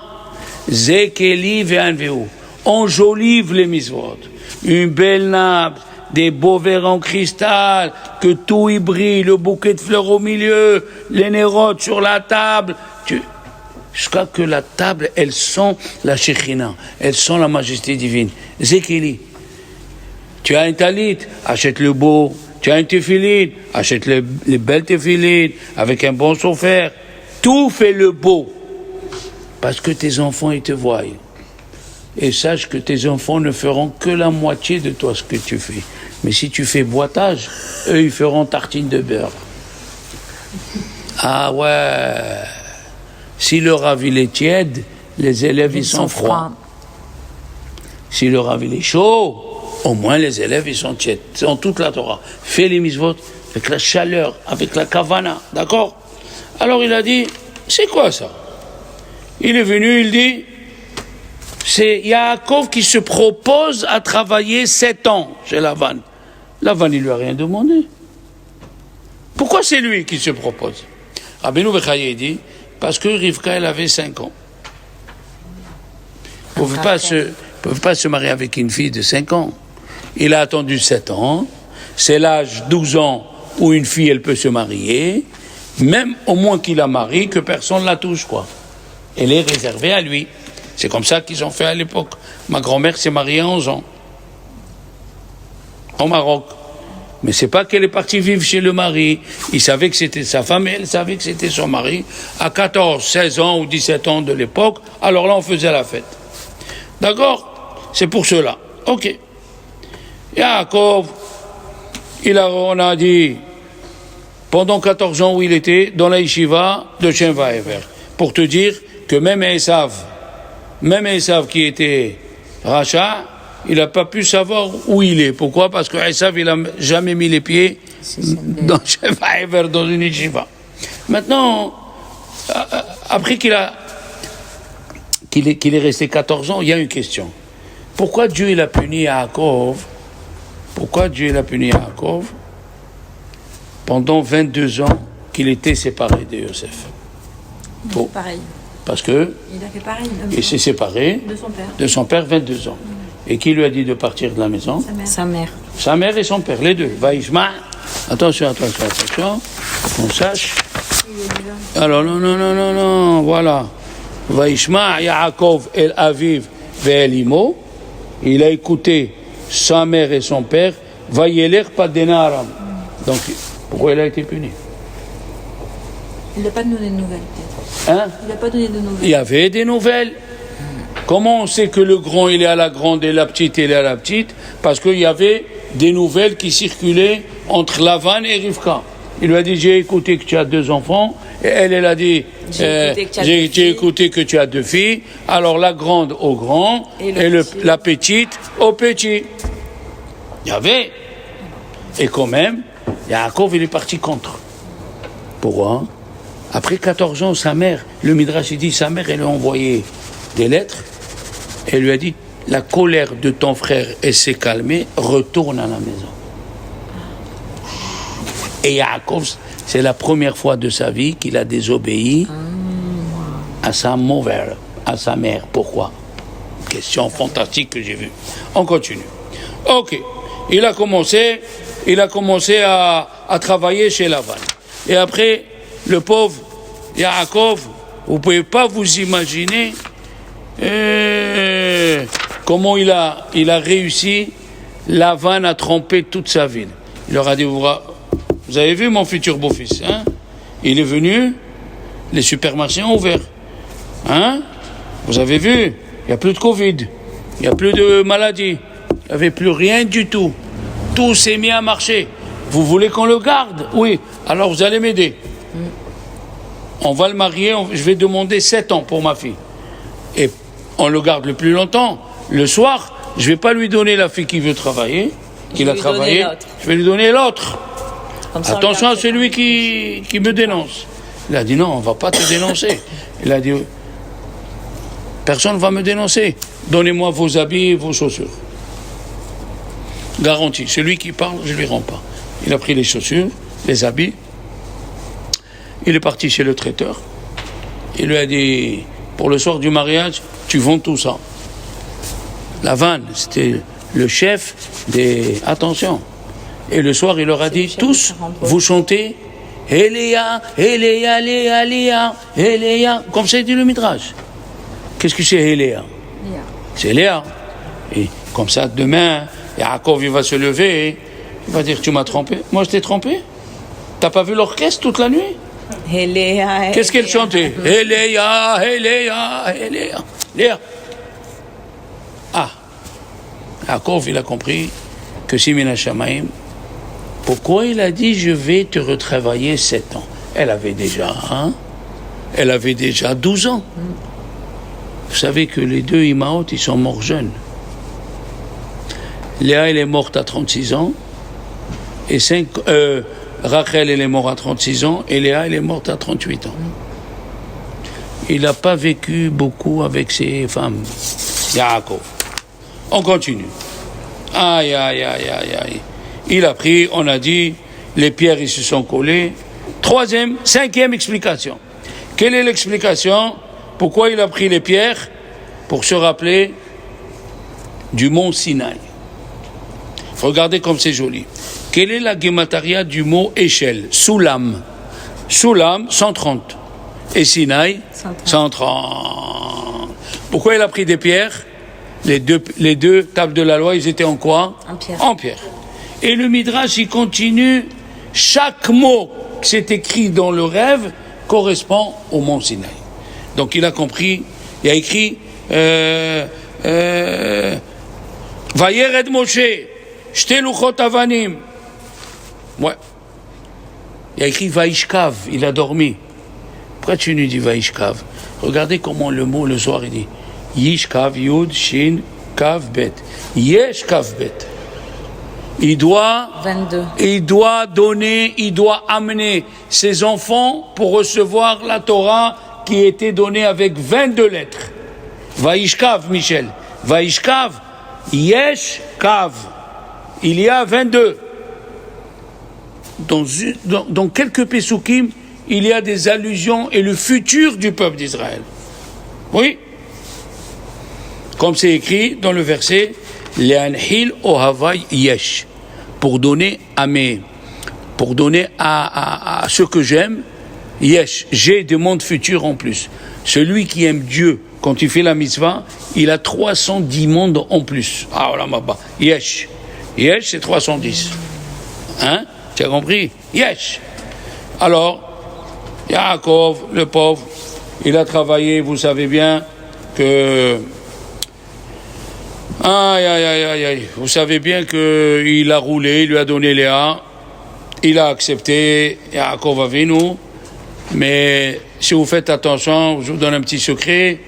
Zekeli ve'anveu. Enjolive les mitzvot. Une belle nappe, des beaux verres en cristal, que tout y brille, le bouquet de fleurs au milieu, les nérotes sur la table. Jusqu'à que la table, elle sent la Shekhina, elle sent la majesté divine. Zekeli. Tu as un talit, achète le beau. Tu as un tefilin, achète les belles tefilines, avec un bon sofer. Tout fait le beau. Parce que tes enfants, ils te voient. Et sache que tes enfants ne feront que la moitié de toi ce que tu fais. Mais si tu fais boitage, eux, ils feront tartine de beurre. Ah ouais. Si le Rav il est tiède, les élèves ils sont froids. Si le Rav il est chaud, au moins les élèves ils sont tièdes. C'est en toute la Torah. Fais les mitzvot avec la chaleur, avec la kavana, d'accord? Alors il a dit, c'est quoi ça? Il est venu, il dit, c'est Yaakov qui se propose à travailler 7 ans chez Lavan. Lavan il lui a rien demandé. Pourquoi c'est lui qui se propose? Rabbeinu Bechaye dit, parce que Rivka elle avait 5 ans. Vous ne pouvez pas se marier avec une fille de 5 ans. Il a attendu 7 ans. C'est l'âge 12 ans où une fille elle peut se marier. Même au moins qu'il la marie, que personne ne la touche, quoi. Elle est réservée à lui. C'est comme ça qu'ils ont fait à l'époque. Ma grand-mère s'est mariée à 11 ans. Au Maroc. Mais c'est pas qu'elle est partie vivre chez le mari. Il savait que c'était sa femme et elle savait que c'était son mari. À 14, 16 ans ou 17 ans de l'époque, alors là on faisait la fête. D'accord? C'est pour cela. Ok. Yaakov, on a dit, pendant 14 ans où il était, dans la yeshiva de Shem Vaever, pour te dire que même Esav qui était Racha, il n'a pas pu savoir où il est. Pourquoi? Parce que Esav, il n'a jamais mis les pieds dans Shem Vaever, dans une yeshiva. Maintenant, après qu'il est resté 14 ans, il y a une question. Pourquoi Dieu il a puni Yaakov? Pendant 22 ans qu'il était séparé de Yosef. Pareil. Parce que il a fait pareil. Il s'est séparé de son père 22 ans. Et qui lui a dit de partir de la maison? Sa mère. Sa mère et son père, les deux. Vaishma. Attention. On sache. Alors, non. Voilà. Vaishma Yaakov el Aviv ve'el Imo. Il a écouté sa mère et son père. Vayeler Padena Aram. Donc, pourquoi il a été puni? Il n'a pas donné de nouvelles, peut-être. Hein? Il n'a pas donné de nouvelles. Il y avait des nouvelles. Comment on sait que le grand il est à la grande et la petite il est à la petite? Parce qu'il y avait des nouvelles qui circulaient entre Lavan et Rivka. Il lui a dit, j'ai écouté que tu as 2 enfants. Et elle a dit, j'ai écouté que tu as 2 filles. Alors la grande au grand et la petite au petit. Il y avait. Et quand même, Yaakov il est parti contre. Pourquoi? Après 14 ans, sa mère, le Midrash dit, sa mère elle lui a envoyé des lettres. Elle lui a dit, la colère de ton frère s'est calmée, retourne à la maison. Et Yaakov, c'est la première fois de sa vie qu'il a désobéi à sa mère. Pourquoi? Question fantastique que j'ai vue. On continue. Ok. Il a commencé à travailler chez Lavan. Et après, le pauvre Yaakov, vous ne pouvez pas vous imaginer comment il a réussi. Lavan a trompé toute sa ville. Il leur a dit, vous avez vu mon futur beau-fils, hein? Il est venu, les supermarchés ont ouvert. Hein? Vous avez vu, il n'y a plus de Covid, il n'y a plus de maladie, il n'y avait plus rien du tout. Tout s'est mis à marcher. Vous voulez qu'on le garde? Oui, alors vous allez m'aider. On va le marier, je vais demander 7 ans pour ma fille. Et on le garde le plus longtemps. Le soir, je ne vais pas lui donner la fille qui veut travailler, je vais lui donner l'autre. Attention à celui qui me dénonce. Il a dit non, on ne va pas te dénoncer. Il a dit personne ne va me dénoncer. Donnez-moi vos habits et vos chaussures. Garantie. Celui qui parle, je ne lui rends pas. Il a pris les chaussures, les habits. Il est parti chez le traiteur. Il lui a dit, pour le soir du mariage, tu vends tout ça. Lavan, c'était le chef des... Attention. Et le soir, il leur a dit, tous, vous chantez Eléa, Eléa, Léa, Léa, Eléa. Comme ça dit le Midrash. Qu'est-ce que c'est Eléa? C'est Léa. Et comme ça, demain, Yaakov, il va se lever, il va dire, tu m'as trompé. Moi, je t'ai trompé? T'as pas vu l'orchestre toute la nuit? Eléa. Qu'est-ce qu'elle chantait? Eléa, Eléa, Eléa. Léa. Ah. Yaakov, il a compris que Simin Hashamaim, pourquoi il a dit je vais te retravailler 7 ans? elle avait déjà 12 ans. Vous savez que les deux Imaot, ils sont morts jeunes. Léa, elle est morte à 36 ans, et Rachel, elle est morte à 36 ans, et Léa, elle est morte à 38 ans. Il n'a pas vécu beaucoup avec ses femmes. Yaakov. On continue. Aïe, aïe, aïe, aïe, aïe. Il a pris, on a dit, les pierres, ils se sont collées. Cinquième explication. Quelle est l'explication? Pourquoi il a pris les pierres? Pour se rappeler du mont Sinaï. Regardez comme c'est joli. Quelle est la gémataria du mot échelle? Soulam. Soulam, 130. Et Sinaï, 130. Pourquoi il a pris des pierres? Les deux tables de la loi, ils étaient en quoi? En pierre. Et le Midrash, il continue. Chaque mot qui s'est écrit dans le rêve correspond au mont Sinaï. Donc il a compris, il a écrit Vayered Moshe, Shte Luchot Avanim. Ouais. Il a écrit Vaishkav, il a dormi. Pourquoi tu nous dis Vaishkav? Regardez comment le mot le soir il dit Yishkav, Yud, Shin, Kav, Bet. Yesh Kav, Bet. Il doit donner, il doit amener ses enfants pour recevoir la Torah qui était donnée avec 22 lettres. Vaishkav, Michel. Vaishkav, Yesh Kav. Il y a 22. Dans quelques Pesukim, il y a des allusions et le futur du peuple d'Israël. Oui. Comme c'est écrit dans le verset, Le'anhil ohavai yesh. Pour donner à ceux que j'aime, yesh, j'ai des mondes futurs en plus. Celui qui aime Dieu, quand il fait la mitzvah, il a 310 mondes en plus. Ah, voilà, maba. Yesh. Yesh, c'est 310. Hein? Tu as compris? Yesh. Alors, Yaakov, le pauvre, il a travaillé, vous savez bien que... Aïe, aïe, aïe, aïe, aïe. Vous savez bien qu'il a roulé, il lui a donné Léa, il a accepté Yaakov Avinu, mais si vous faites attention, je vous donne un petit secret,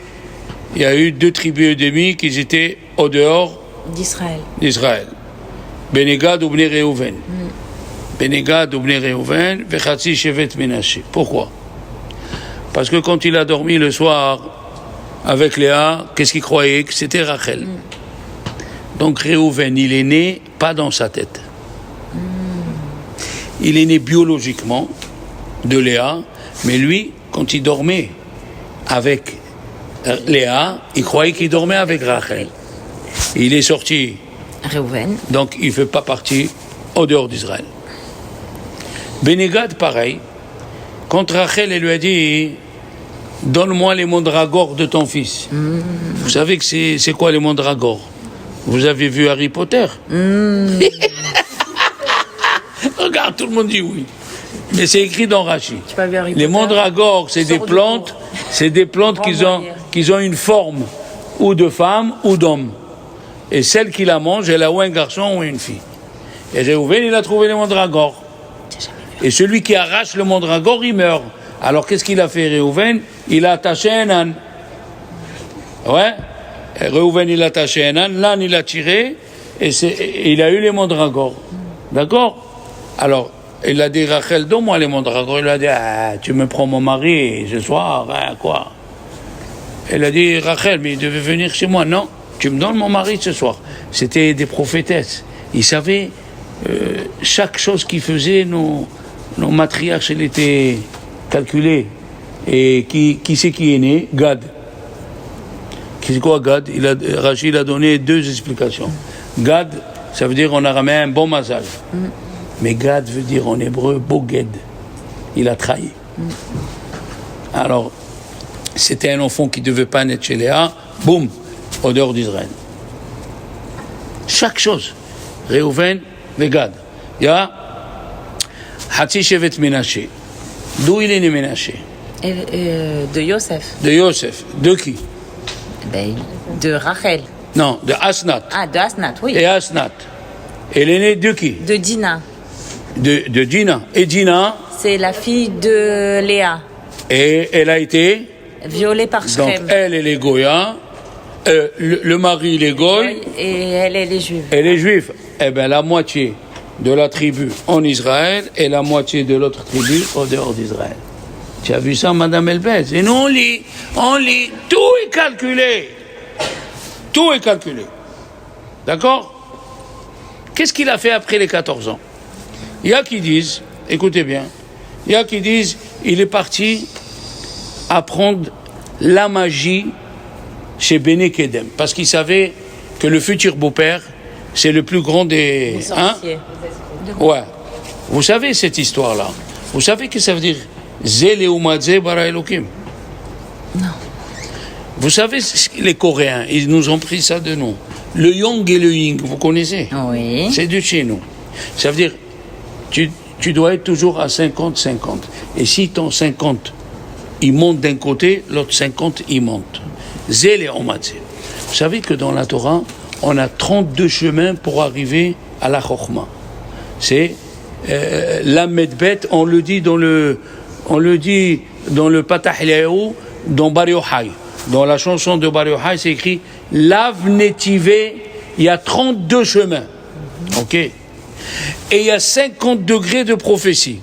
il y a eu 2 tribus et demie qui étaient au dehors d'Israël. Benegad ou Bnei Reuven. Benegad ou Bnei Reuven, Vechatzi Shevet Menaché. Pourquoi? Parce que quand il a dormi le soir avec Léa, qu'est-ce qu'il croyait? Que c'était Rachel. Donc Reuven, il est né pas dans sa tête. Il est né biologiquement de Léa, mais lui, quand il dormait avec Léa, il croyait qu'il dormait avec Rachel. Il est sorti Reuven. Donc il ne fait pas partie au dehors d'Israël. Benegad, pareil. Quand Rachel elle lui a dit donne-moi les mandragores de ton fils. Vous savez que c'est quoi les mandragores? Vous avez vu Harry Potter? Regarde, tout le monde dit oui. Mais c'est écrit dans Rashi. Les mandragores, c'est des plantes qui ont une forme ou de femme ou d'homme. Et celle qui la mange, elle a ou un garçon ou une fille. Et Reuven, il a trouvé les mandragores. Et celui qui arrache le mandragore, il meurt. Alors qu'est-ce qu'il a fait, Reuven? Il a attaché un âne. Ouais. Et Reuven, il a attaché un âne, l'âne, il a tiré, et il a eu les mandragores. D'accord? Alors, il a dit, Rachel, donne-moi les mandragores. Il a dit, tu me prends mon mari ce soir, hein, quoi? Elle a dit, Rachel, mais il devait venir chez moi. Non, tu me donnes mon mari ce soir. C'était des prophétesses. Ils savaient chaque chose qu'ils faisaient, nos matriarches, elles étaient calculées. Et qui c'est qui est né? Gad. C'est quoi Gad? Rachid a donné 2 explications. Gad, ça veut dire en araméen un bon mazal. Mais Gad veut dire en hébreu boged. Il a trahi. Alors, c'était un enfant qui ne devait pas naître chez Léa. Boum, au dehors d'Israël. Chaque chose. Reuven et Gad. Il y a Hatzi Shevet Menaché. D'où il est né Menaché? De Yosef. De Yosef. De qui? De Rachel. Non, de Asnat. Ah, de Asnat, oui. Et Asnat. Elle est née de qui? De Dina. De Dina. Et Dina, C'est la fille de Léa, Et elle a été, violée par donc Shrem. elle est Goya, le mari il est Goy, Et elle est juive. et les Juifs, eh bien la moitié de la tribu en Israël et la moitié de l'autre tribu au dehors d'Israël. Tu as vu ça, Madame Elbez? Et nous on lit, tout est calculé. Tout est calculé. D'accord? Qu'est-ce qu'il a fait après les 14 ans? Il y a qui disent, écoutez bien, il y a qui disent, il est parti apprendre la magie chez Bene Kedem, parce qu'il savait que le futur beau-père, c'est le plus grand des... Les sorciers. Ouais. Vous savez cette histoire-là? Vous savez que ça veut dire Zé Leumadze Bara Elokim? Non. Vous savez, les Coréens, ils nous ont pris ça de nous. Le Yang et le Ying, vous connaissez? Oui. C'est de chez nous. Ça veut dire, tu dois être toujours à 50-50. Et si ton 50, il monte d'un côté, l'autre 50, il monte. Zé Leumadze. Vous savez que dans la Torah, on a 32 chemins pour arriver à la Chokhmah. C'est la Medbet, on le dit dans le Patah Eliyahu, dans Bar Yochai. Dans la chanson de Bar Yochai, c'est écrit Lav Netivé, il y a 32 chemins. Ok? Et il y a 50 degrés de prophétie.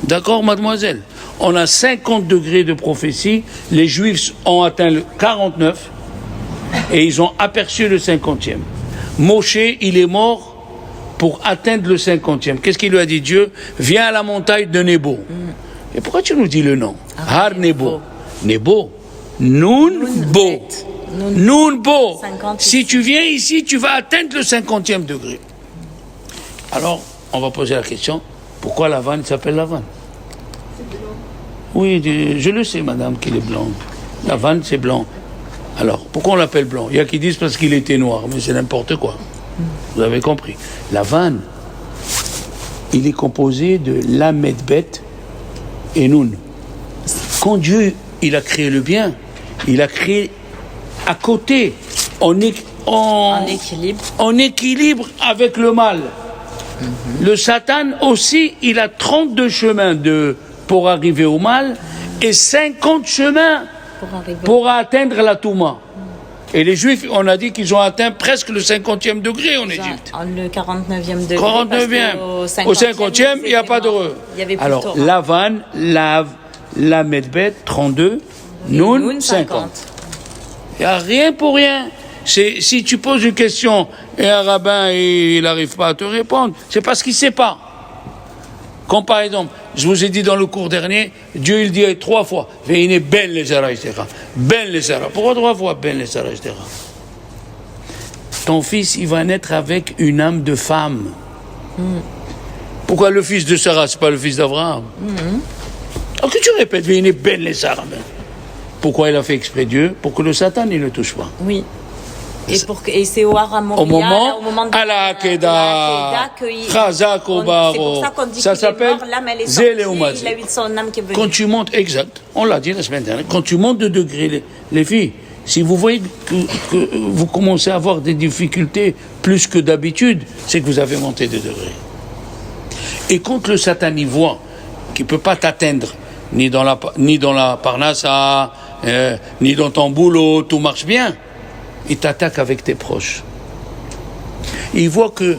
D'accord, mademoiselle? On a 50 degrés de prophétie. Les Juifs ont atteint le 49 et ils ont aperçu le 50e. Moshe, il est mort pour atteindre le 50e. Qu'est-ce qu'il lui a dit Dieu? Viens à la montagne de Nebo. Et pourquoi tu nous dis le nom? Har Nebo. Nebo. Nun-Bo. Nun-Bo. Si tu viens ici, tu vas atteindre le 50e degré. Alors, on va poser la question, pourquoi la vanne s'appelle la vanne? Oui, je le sais, madame, qu'il est blanc. La vanne, c'est blanc. Alors, pourquoi on l'appelle blanc? Il y a qui disent parce qu'il était noir, mais c'est n'importe quoi. Vous avez compris. La vanne, il est composé de Lamed Bet et Noun. Quand Dieu, il a créé le bien, il a créé à côté, en équilibre avec le mal. Le Satan aussi, il a 32 chemins pour arriver au mal et 50 chemins pour atteindre la Touma. Et les Juifs, on a dit qu'ils ont atteint presque le 50e degré en Égypte. Le 49e degré. 49e. Au 50e, il n'y a pas d'heureux. Alors, Lavan, la Medbet, 32, Noun, 50. Il n'y a rien pour rien. Si tu poses une question et un rabbin il n'arrive pas à te répondre, c'est parce qu'il ne sait pas. Comme par exemple, je vous ai dit dans le cours dernier, Dieu il dit 3 fois, Veine ben les zara, ben les zara. Pourquoi 3 fois ben les zara? Ton fils, il va naître avec une âme de femme. Pourquoi le fils de Sarah, c'est pas le fils d'Abraham? Alors que tu répètes, Veine ben les zara. Pourquoi il a fait exprès Dieu? Pour que le Satan ne le touche pas. Oui. Et c'est au Haramoria, au moment de la Akeda, Chazak au Baro. C'est pour ça qu'on dit ça qu'il est s'appelle mort, l'âme elle est sortie, il a eu son âme qui est venue. Quand tu montes, exact, on l'a dit la semaine dernière, quand tu montes de degré, les filles, si vous voyez que vous commencez à avoir des difficultés plus que d'habitude, c'est que vous avez monté de degré. Et quand le Satan y voit qu'il ne peut pas t'atteindre, ni dans la Parnassa, ni dans ton boulot, tout marche bien, il t'attaque avec tes proches. Il voit que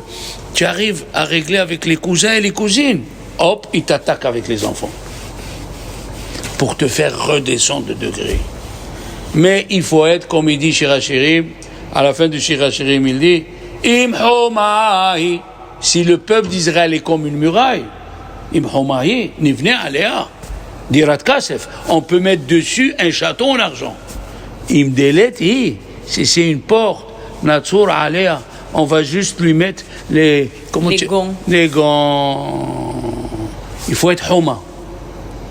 tu arrives à régler avec les cousins et les cousines. Hop, il t'attaque avec les enfants. Pour te faire redescendre de degré. Mais il faut être, comme il dit Shir HaShirim, à la fin de Shir HaShirim, il dit Im Homahi. Si le peuple d'Israël est comme une muraille, Im Homahi, Nivne Alea, Dirat Kasef, on peut mettre dessus un château en argent. Im Deleti. Si c'est une porte, Natsur Alea, on va juste lui mettre les gants. Les gants. Il faut être Homa.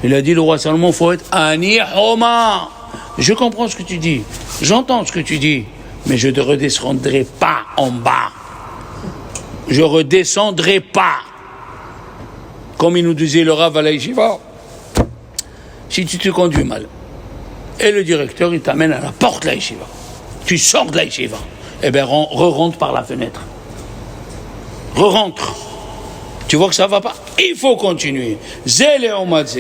Il a dit le roi Salomon, il faut être Ani Homa. Je comprends ce que tu dis, j'entends ce que tu dis, mais je ne redescendrai pas en bas. Je ne redescendrai pas. Comme il nous disait le Rav à la Yeshiva, si tu te conduis mal, et le directeur il t'amène à la porte de la Yeshiva, tu sors de la yeshiva, eh bien, re-rentre par la fenêtre. Re-rentre. Tu vois que ça ne va pas. Il faut continuer. Zé Omadze.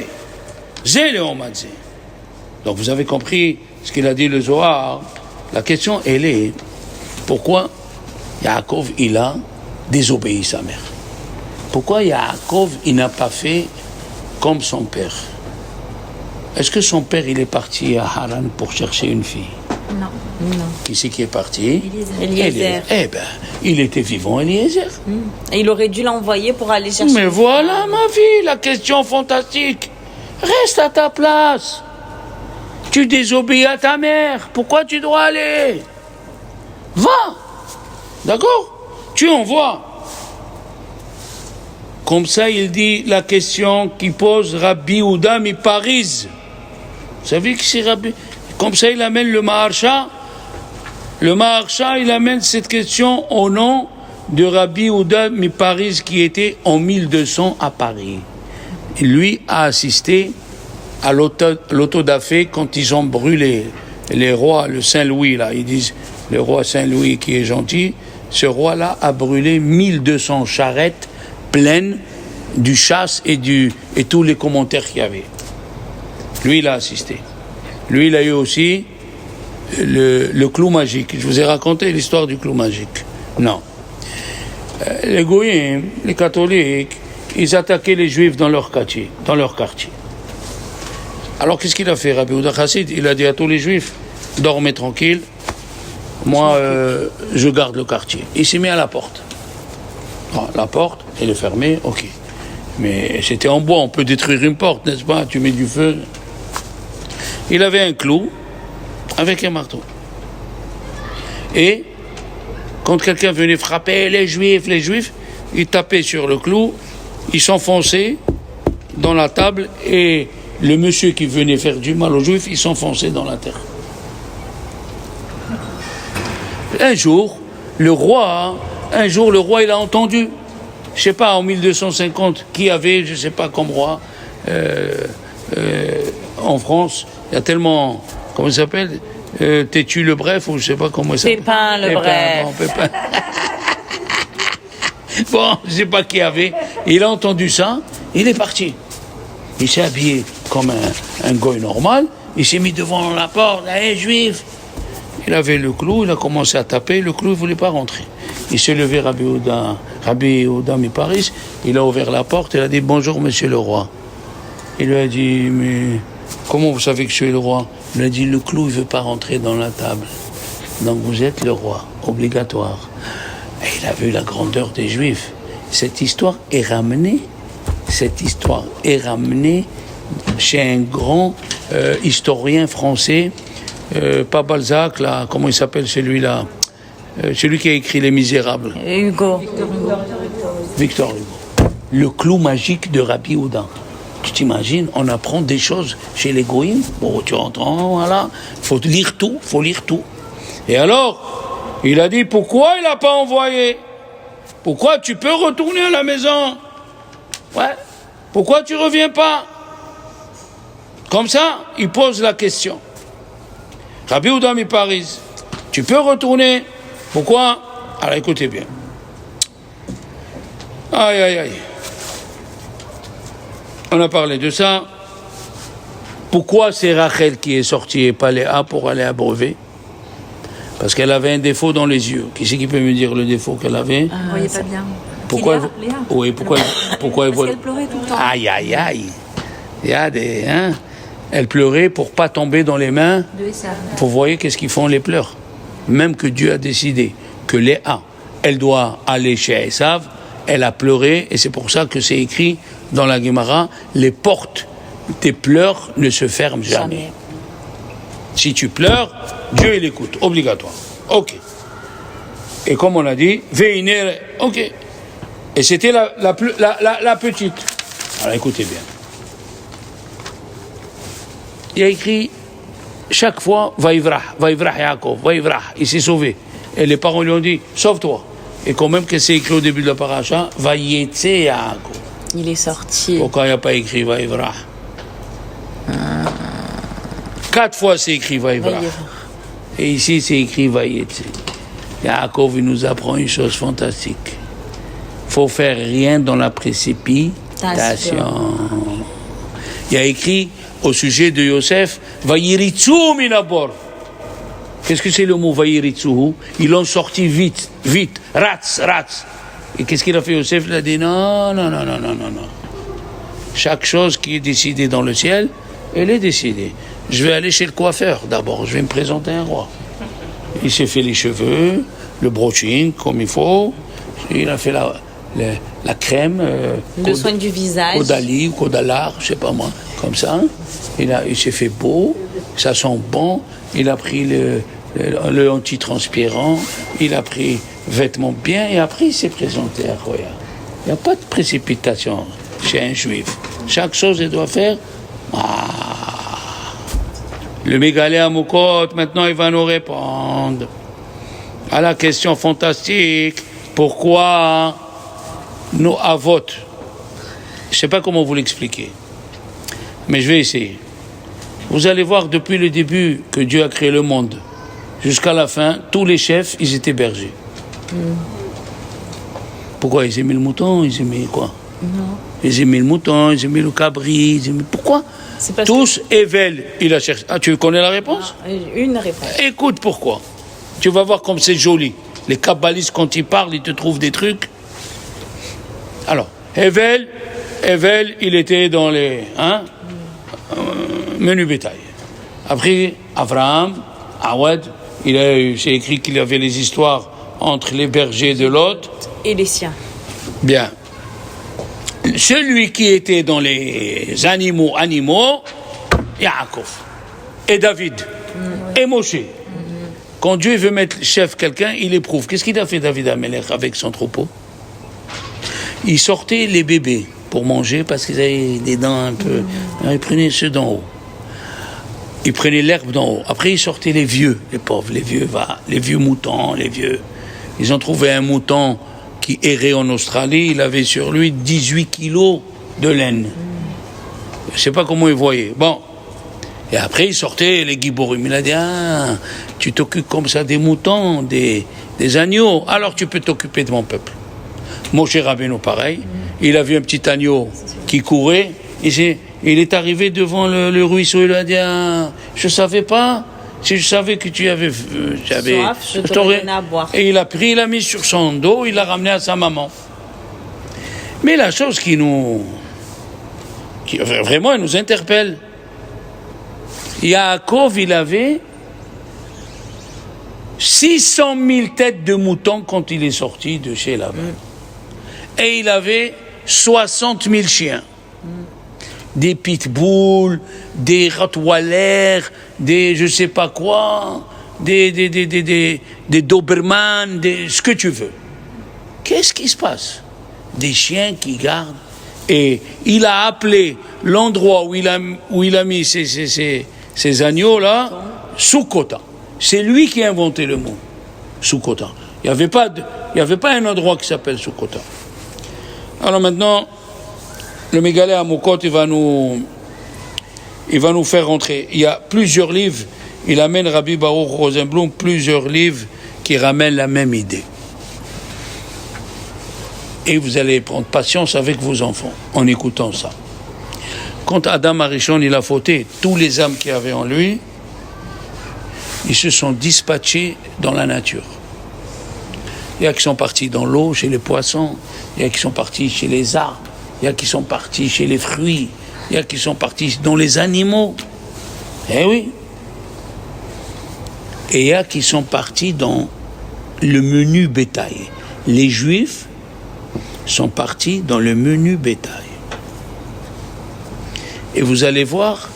Donc vous avez compris ce qu'il a dit le Zohar. La question, elle est, pourquoi Yaakov, il a désobéi sa mère? Pourquoi Yaakov, il n'a pas fait comme son père? Est-ce que son père, il est parti à Haran pour chercher une fille? Non. Qui c'est qui est parti? Eliezer. Eh bien, il était vivant, Eliezer. Et il aurait dû l'envoyer pour aller chercher. Mais voilà, ma fille, la question fantastique. Reste à ta place. Tu désobéis à ta mère. Pourquoi tu dois aller? Va. D'accord? Tu envoies. Comme ça, il dit la question qui pose Rabbi Yehuda Miparis. Vous savez qui c'est Rabbi? Comme ça, il amène le Maharsha. Le Maharsha, il amène cette question au nom de Rabbi Yehuda Miparis qui était en 1200 à Paris. Et lui a assisté à l'autodafé quand ils ont brûlé les rois, le Saint-Louis, là. Ils disent, le roi Saint-Louis qui est gentil, ce roi-là a brûlé 1200 charrettes pleines du chasse et tous les commentaires qu'il y avait. Lui, il a assisté. Lui, il a eu aussi le clou magique. Je vous ai raconté l'histoire du clou magique. Non. Les goyim, les catholiques, ils attaquaient les juifs dans leur quartier. Alors, qu'est-ce qu'il a fait, Rabbi Yehuda Chassid? Il a dit à tous les juifs, dormez tranquille, moi, je garde le quartier. Il s'est mis à la porte. La porte, elle est fermée, ok. Mais c'était en bois, on peut détruire une porte, n'est-ce pas? Tu mets du feu. Il avait un clou avec un marteau. Et quand quelqu'un venait frapper les juifs, il tapait sur le clou, il s'enfonçait dans la table et le monsieur qui venait faire du mal aux juifs, il s'enfonçait dans la terre. Un jour, le roi, il a entendu, je ne sais pas, en 1250, qui avait, je ne sais pas, comme roi, en France, il y a tellement, comment ça s'appelle, Tétu le Bref, ou je ne sais pas comment ça s'appelle. Pépin le Bref. Bon, Pépin. Bon, je ne sais pas qui avait. Il a entendu ça, il est parti. Il s'est habillé comme un goy normal, il s'est mis devant la porte, hey, juif. Il avait le clou, il a commencé à taper, le clou, il ne voulait pas rentrer. Il s'est levé, Rabbi Yehuda Miparis, il a ouvert la porte, il a dit « Bonjour, monsieur le roi ». Il lui a dit « Mais comment vous savez que je suis le roi ?» Il lui a dit « Le clou, il ne veut pas rentrer dans la table. Donc vous êtes le roi, obligatoire. » Et il a vu la grandeur des Juifs. Cette histoire est ramenée chez un grand historien français, pas Balzac, là, comment il s'appelle celui-là, celui qui a écrit Les Misérables. Hugo. Victor Hugo. Le clou magique de Rabbi Yehuda. Tu t'imagines, on apprend des choses chez les goïms. Bon, tu entends, voilà. Faut lire tout. Et alors, il a dit, pourquoi il n'a pas envoyé? Pourquoi tu peux retourner à la maison? Ouais. Pourquoi tu reviens pas? Comme ça, il pose la question. Rabbi Yehuda Miparis, tu peux retourner? Pourquoi? Alors écoutez bien. Aïe. On a parlé de ça. Pourquoi c'est Rachel qui est sortie et pas Léa pour aller abreuver? Parce qu'elle avait un défaut dans les yeux. Qui c'est qui peut me dire le défaut qu'elle avait? Vous ne voyez pas bien. Pourquoi Léa. Oui, pourquoi elle Parce qu'elle pleurait tout le temps. Aïe. Il y a des... Elle pleurait pour pas tomber dans les mains. De Esav. Vous voyez qu'est-ce qu'ils font les pleurs. Même que Dieu a décidé que Léa, elle doit aller chez Esav, elle a pleuré, et c'est pour ça que c'est écrit dans la Gemara, les portes des pleurs ne se ferment jamais. Si tu pleures, Dieu il écoute, obligatoire. Ok. Et comme on a dit, Veiner, ok. Et c'était la petite. Alors écoutez bien. Il y a écrit chaque fois Vaïvrah Yaakov, Vaïvrah, il s'est sauvé. Et les parents lui ont dit, sauve-toi. Et quand même que c'est écrit au début de la paracha, Vayetse Yaakov. Il est sorti. Pourquoi il n'y a pas écrit Vaïvrah? 4 fois c'est écrit Vaïvrah. Et ici c'est écrit Vayetse. Yaakov, il nous apprend une chose fantastique. faut faire rien dans la précipitation. Il y a écrit au sujet de Yosef, Vayiritsu minabor. Qu'est-ce que c'est le mot Vayiritsu? Ils l'ont sorti vite, ratz. Et qu'est-ce qu'il a fait Yosef? Il a dit non. Chaque chose qui est décidée dans le ciel, elle est décidée. Je vais aller chez le coiffeur d'abord, je vais me présenter un roi. Il s'est fait les cheveux, le brushing comme il faut, il a fait la crème, le soin du visage, Caudalie ou Caudalar, je sais pas moi, comme ça. Il s'est fait beau, ça sent bon. Il a pris le antitranspirant, il a pris vêtements bien et après il s'est présenté à Roya. Il n'y a pas de précipitation chez un juif. Chaque chose elle doit faire. Le Mégalé à Moukot, maintenant il va nous répondre à la question fantastique. Pourquoi nos avot, je ne sais pas comment vous l'expliquer, mais je vais essayer. Vous allez voir depuis le début que Dieu a créé le monde, jusqu'à la fin, tous les chefs, ils étaient bergers. Pourquoi? Ils aimaient le mouton, ils aimaient quoi? Non. Ils aimaient le mouton, ils aimaient le cabri, ils aimaient... Pourquoi? Tous, Evel, il a cherché. Ah, tu connais la réponse? Une réponse. Écoute pourquoi. Tu vas voir comme c'est joli. Les kabbalistes, quand ils parlent, ils te trouvent des trucs. Alors, Evel, il était dans les menus bétail. Après, Abraham, Awad, j'ai écrit qu'il y avait les histoires entre les bergers de Lot et les siens. Bien. Celui qui était dans les animaux, Yaakov, et David, et Moshe. Quand Dieu veut mettre chef quelqu'un, il éprouve. Qu'est-ce qu'il a fait David Amelech avec son troupeau? Il sortait les bébés pour manger parce qu'ils avaient des dents un peu... Il prenait ceux d'en haut. Il prenait l'herbe d'en haut. Après, il sortait les vieux, les pauvres, les vieux moutons, les vieux. Ils ont trouvé un mouton qui errait en Australie, il avait sur lui 18 kilos de laine. Je ne sais pas comment il voyait. Bon. Et après, il sortait les Giborim. Il a dit, tu t'occupes comme ça des moutons, des agneaux, alors tu peux t'occuper de mon peuple. Moshe Rabbeinu, pareil. Il a vu un petit agneau qui courait. Il est arrivé devant le ruisseau. Il a dit, je ne savais pas. Si je savais que tu avais soif, je t'aurais donné à boire. Et il a pris, il l'a mis sur son dos, il l'a ramené à sa maman. Mais la chose qui vraiment elle nous interpelle. Yaakov, il avait 600 000 têtes de moutons quand il est sorti de chez Laban. Et il avait 60 000 chiens. Des pitbulls, des rottweilers, des je sais pas quoi, des doberman, ce que tu veux. Qu'est-ce qui se passe? Des chiens qui gardent. Et il a appelé l'endroit où il a mis ces agneaux-là, Soukota. C'est lui qui a inventé le mot, Soukota. Il n'y avait pas un endroit qui s'appelle Soukota. Alors maintenant, le Mégalé à Moukot, il va nous faire rentrer. Il y a plusieurs livres, il amène Rabbi Baruch Rosenblum, plusieurs livres qui ramènent la même idée. Et vous allez prendre patience avec vos enfants en écoutant ça. Quand Adam Arishon il a fauté, tous les âmes qu'il y avait en lui, ils se sont dispatchés dans la nature. Il y a qui sont partis dans l'eau, chez les poissons, il y a qui sont partis chez les arbres, il y a qui sont partis chez les fruits, il y a qui sont partis dans les animaux. Eh oui. Et il y a qui sont partis dans le menu bétail. Les Juifs sont partis dans le menu bétail. Et vous allez voir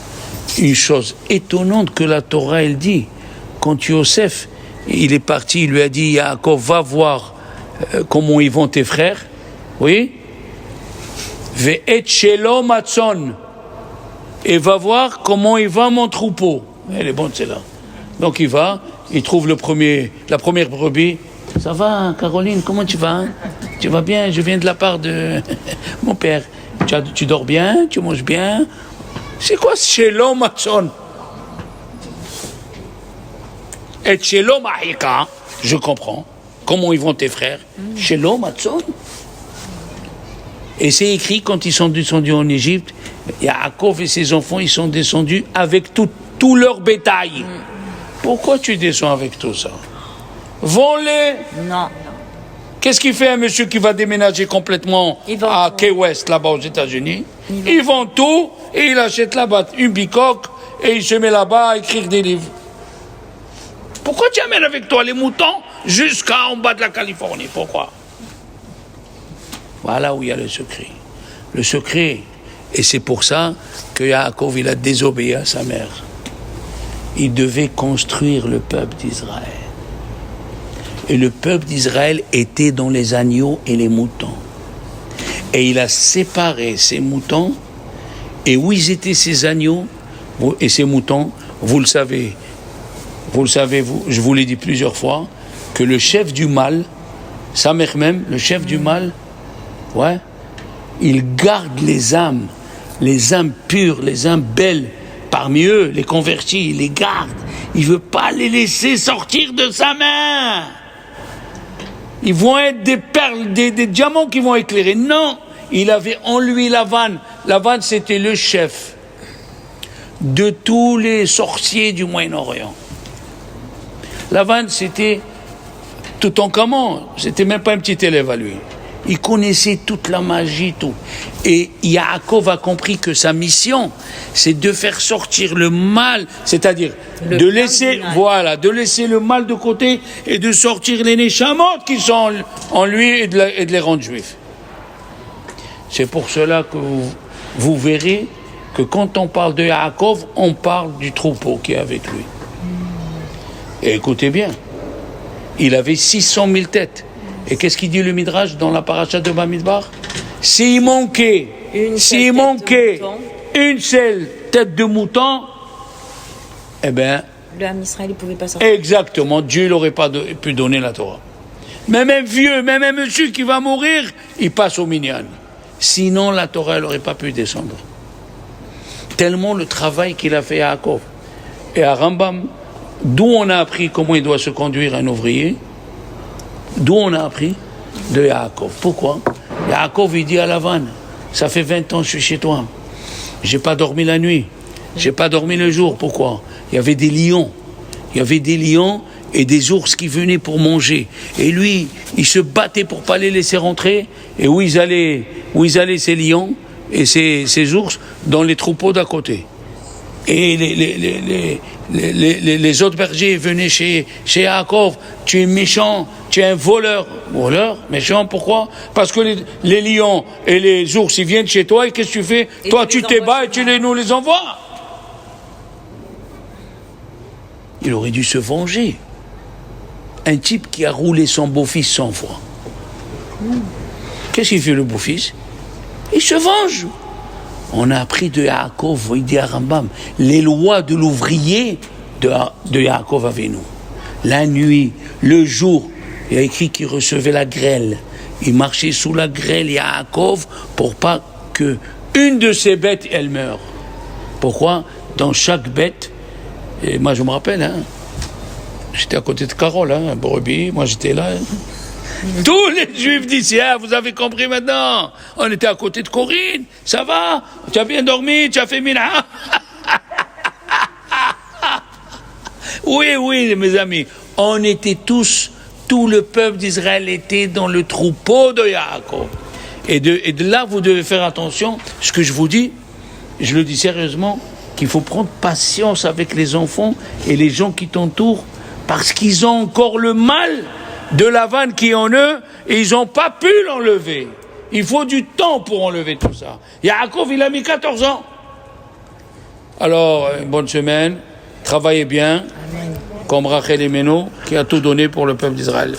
une chose étonnante que la Torah elle dit. Quand Yosef il est parti, il lui a dit Yaakov, va voir comment ils vont tes frères. Oui. Ve'et shelo matzon. Et va voir comment il va mon troupeau. Elle est bonne celle-là. Donc il va, il trouve la première brebis. Ça va, Caroline, comment tu vas? Tu vas bien? Je viens de la part de mon père. Tu dors bien? Tu manges bien? C'est quoi ce shelo matzon? Et shelo mahika, je comprends. Comment ils vont tes frères? Shelo matzon? Et c'est écrit, quand ils sont descendus en Égypte, Yaakov et ses enfants, ils sont descendus avec tout leur bétail. Pourquoi tu descends avec tout ça? Vends-les. Non. Qu'est-ce qu'il fait un monsieur qui va déménager complètement à Key West, là-bas aux États-Unis? Il vend tout et il achète là-bas une bicoque et il se met là-bas à écrire des livres. Pourquoi tu amènes avec toi les moutons jusqu'en bas de la Californie? Pourquoi? Voilà où il y a le secret. Le secret, et c'est pour ça que Yaakov, il a désobéi à sa mère. Il devait construire le peuple d'Israël. Et le peuple d'Israël était dans les agneaux et les moutons. Et il a séparé ces moutons. Et où ils étaient ces agneaux et ces moutons, vous le savez, je vous l'ai dit plusieurs fois, que le chef du mâle, sa mère même, le chef du mâle, ouais, il garde les âmes pures, les âmes belles, parmi eux, les convertis, il les garde. Il ne veut pas les laisser sortir de sa main. Ils vont être des perles, des diamants qui vont éclairer. Non, il avait en lui Lavan. Lavan, c'était le chef de tous les sorciers du Moyen-Orient. Lavan, c'était tout en comment. C'était même pas un petit élève à lui. Il connaissait toute la magie, tout. Et Yaakov a compris que sa mission, c'est de faire sortir le mal, c'est-à-dire de laisser le mal de côté et de sortir les neshamot qui sont en lui et de les rendre juifs. C'est pour cela que vous verrez que quand on parle de Yaakov, on parle du troupeau qui est avec lui. Et écoutez bien, il avait 600 000 têtes. Et qu'est-ce qu'il dit le Midrash dans la paracha de Bamidbar? S'il manquait une seule tête de mouton, eh bien, le Ham Israël ne pouvait pas sortir. Exactement, Dieu n'aurait pas pu donner la Torah. Même un vieux, même un monsieur qui va mourir, il passe au minyan. Sinon, la Torah n'aurait pas pu descendre. Tellement le travail qu'il a fait à Yaakov. Et à Rambam, d'où on a appris comment il doit se conduire un ouvrier? D'où on a appris? De Yaakov. Pourquoi? Yaakov, il dit à Lavan, ça fait 20 ans que je suis chez toi. J'ai pas dormi la nuit. J'ai pas dormi le jour. Pourquoi? Il y avait des lions. Il y avait des lions et des ours qui venaient pour manger. Et lui, il se battait pour pas les laisser rentrer. Et où ils allaient ces lions et ces ours? Dans les troupeaux d'à côté. Et les autres bergers venaient chez Yaakov. Tu es méchant, tu es un voleur. Voleur? Méchant, pourquoi? Parce que les lions et les ours, ils viennent chez toi et qu'est-ce que tu fais? Et toi, tu t'es bas et tu nous les envoies. Il aurait dû se venger. Un type qui a roulé son beau-fils 100 fois. Qu'est-ce qu'il fait le beau-fils? Il se venge. On a appris de Yaakov, il dit à Rambam, les lois de l'ouvrier de Yaakov Avinu. La nuit, le jour, il y a écrit qu'il recevait la grêle. Il marchait sous la grêle, Yaakov, pour pas que une de ses bêtes, elle meure. Pourquoi? Dans chaque bête, et moi je me rappelle, j'étais à côté de Carole, brebis, moi j'étais là. Tous les juifs d'ici, vous avez compris maintenant. On était à côté de Corinne. Ça va? Tu as bien dormi? Tu as fait mina? Oui, mes amis. On était tout le peuple d'Israël était dans le troupeau de Yaakov. Et de là, vous devez faire attention. Ce que je vous dis, je le dis sérieusement, qu'il faut prendre patience avec les enfants et les gens qui t'entourent parce qu'ils ont encore le mal de Lavan qui est en eux, et ils n'ont pas pu l'enlever. Il faut du temps pour enlever tout ça. Yaakov, il a mis 14 ans. Alors, une bonne semaine, travaillez bien, comme Rachel Emeno, qui a tout donné pour le peuple d'Israël.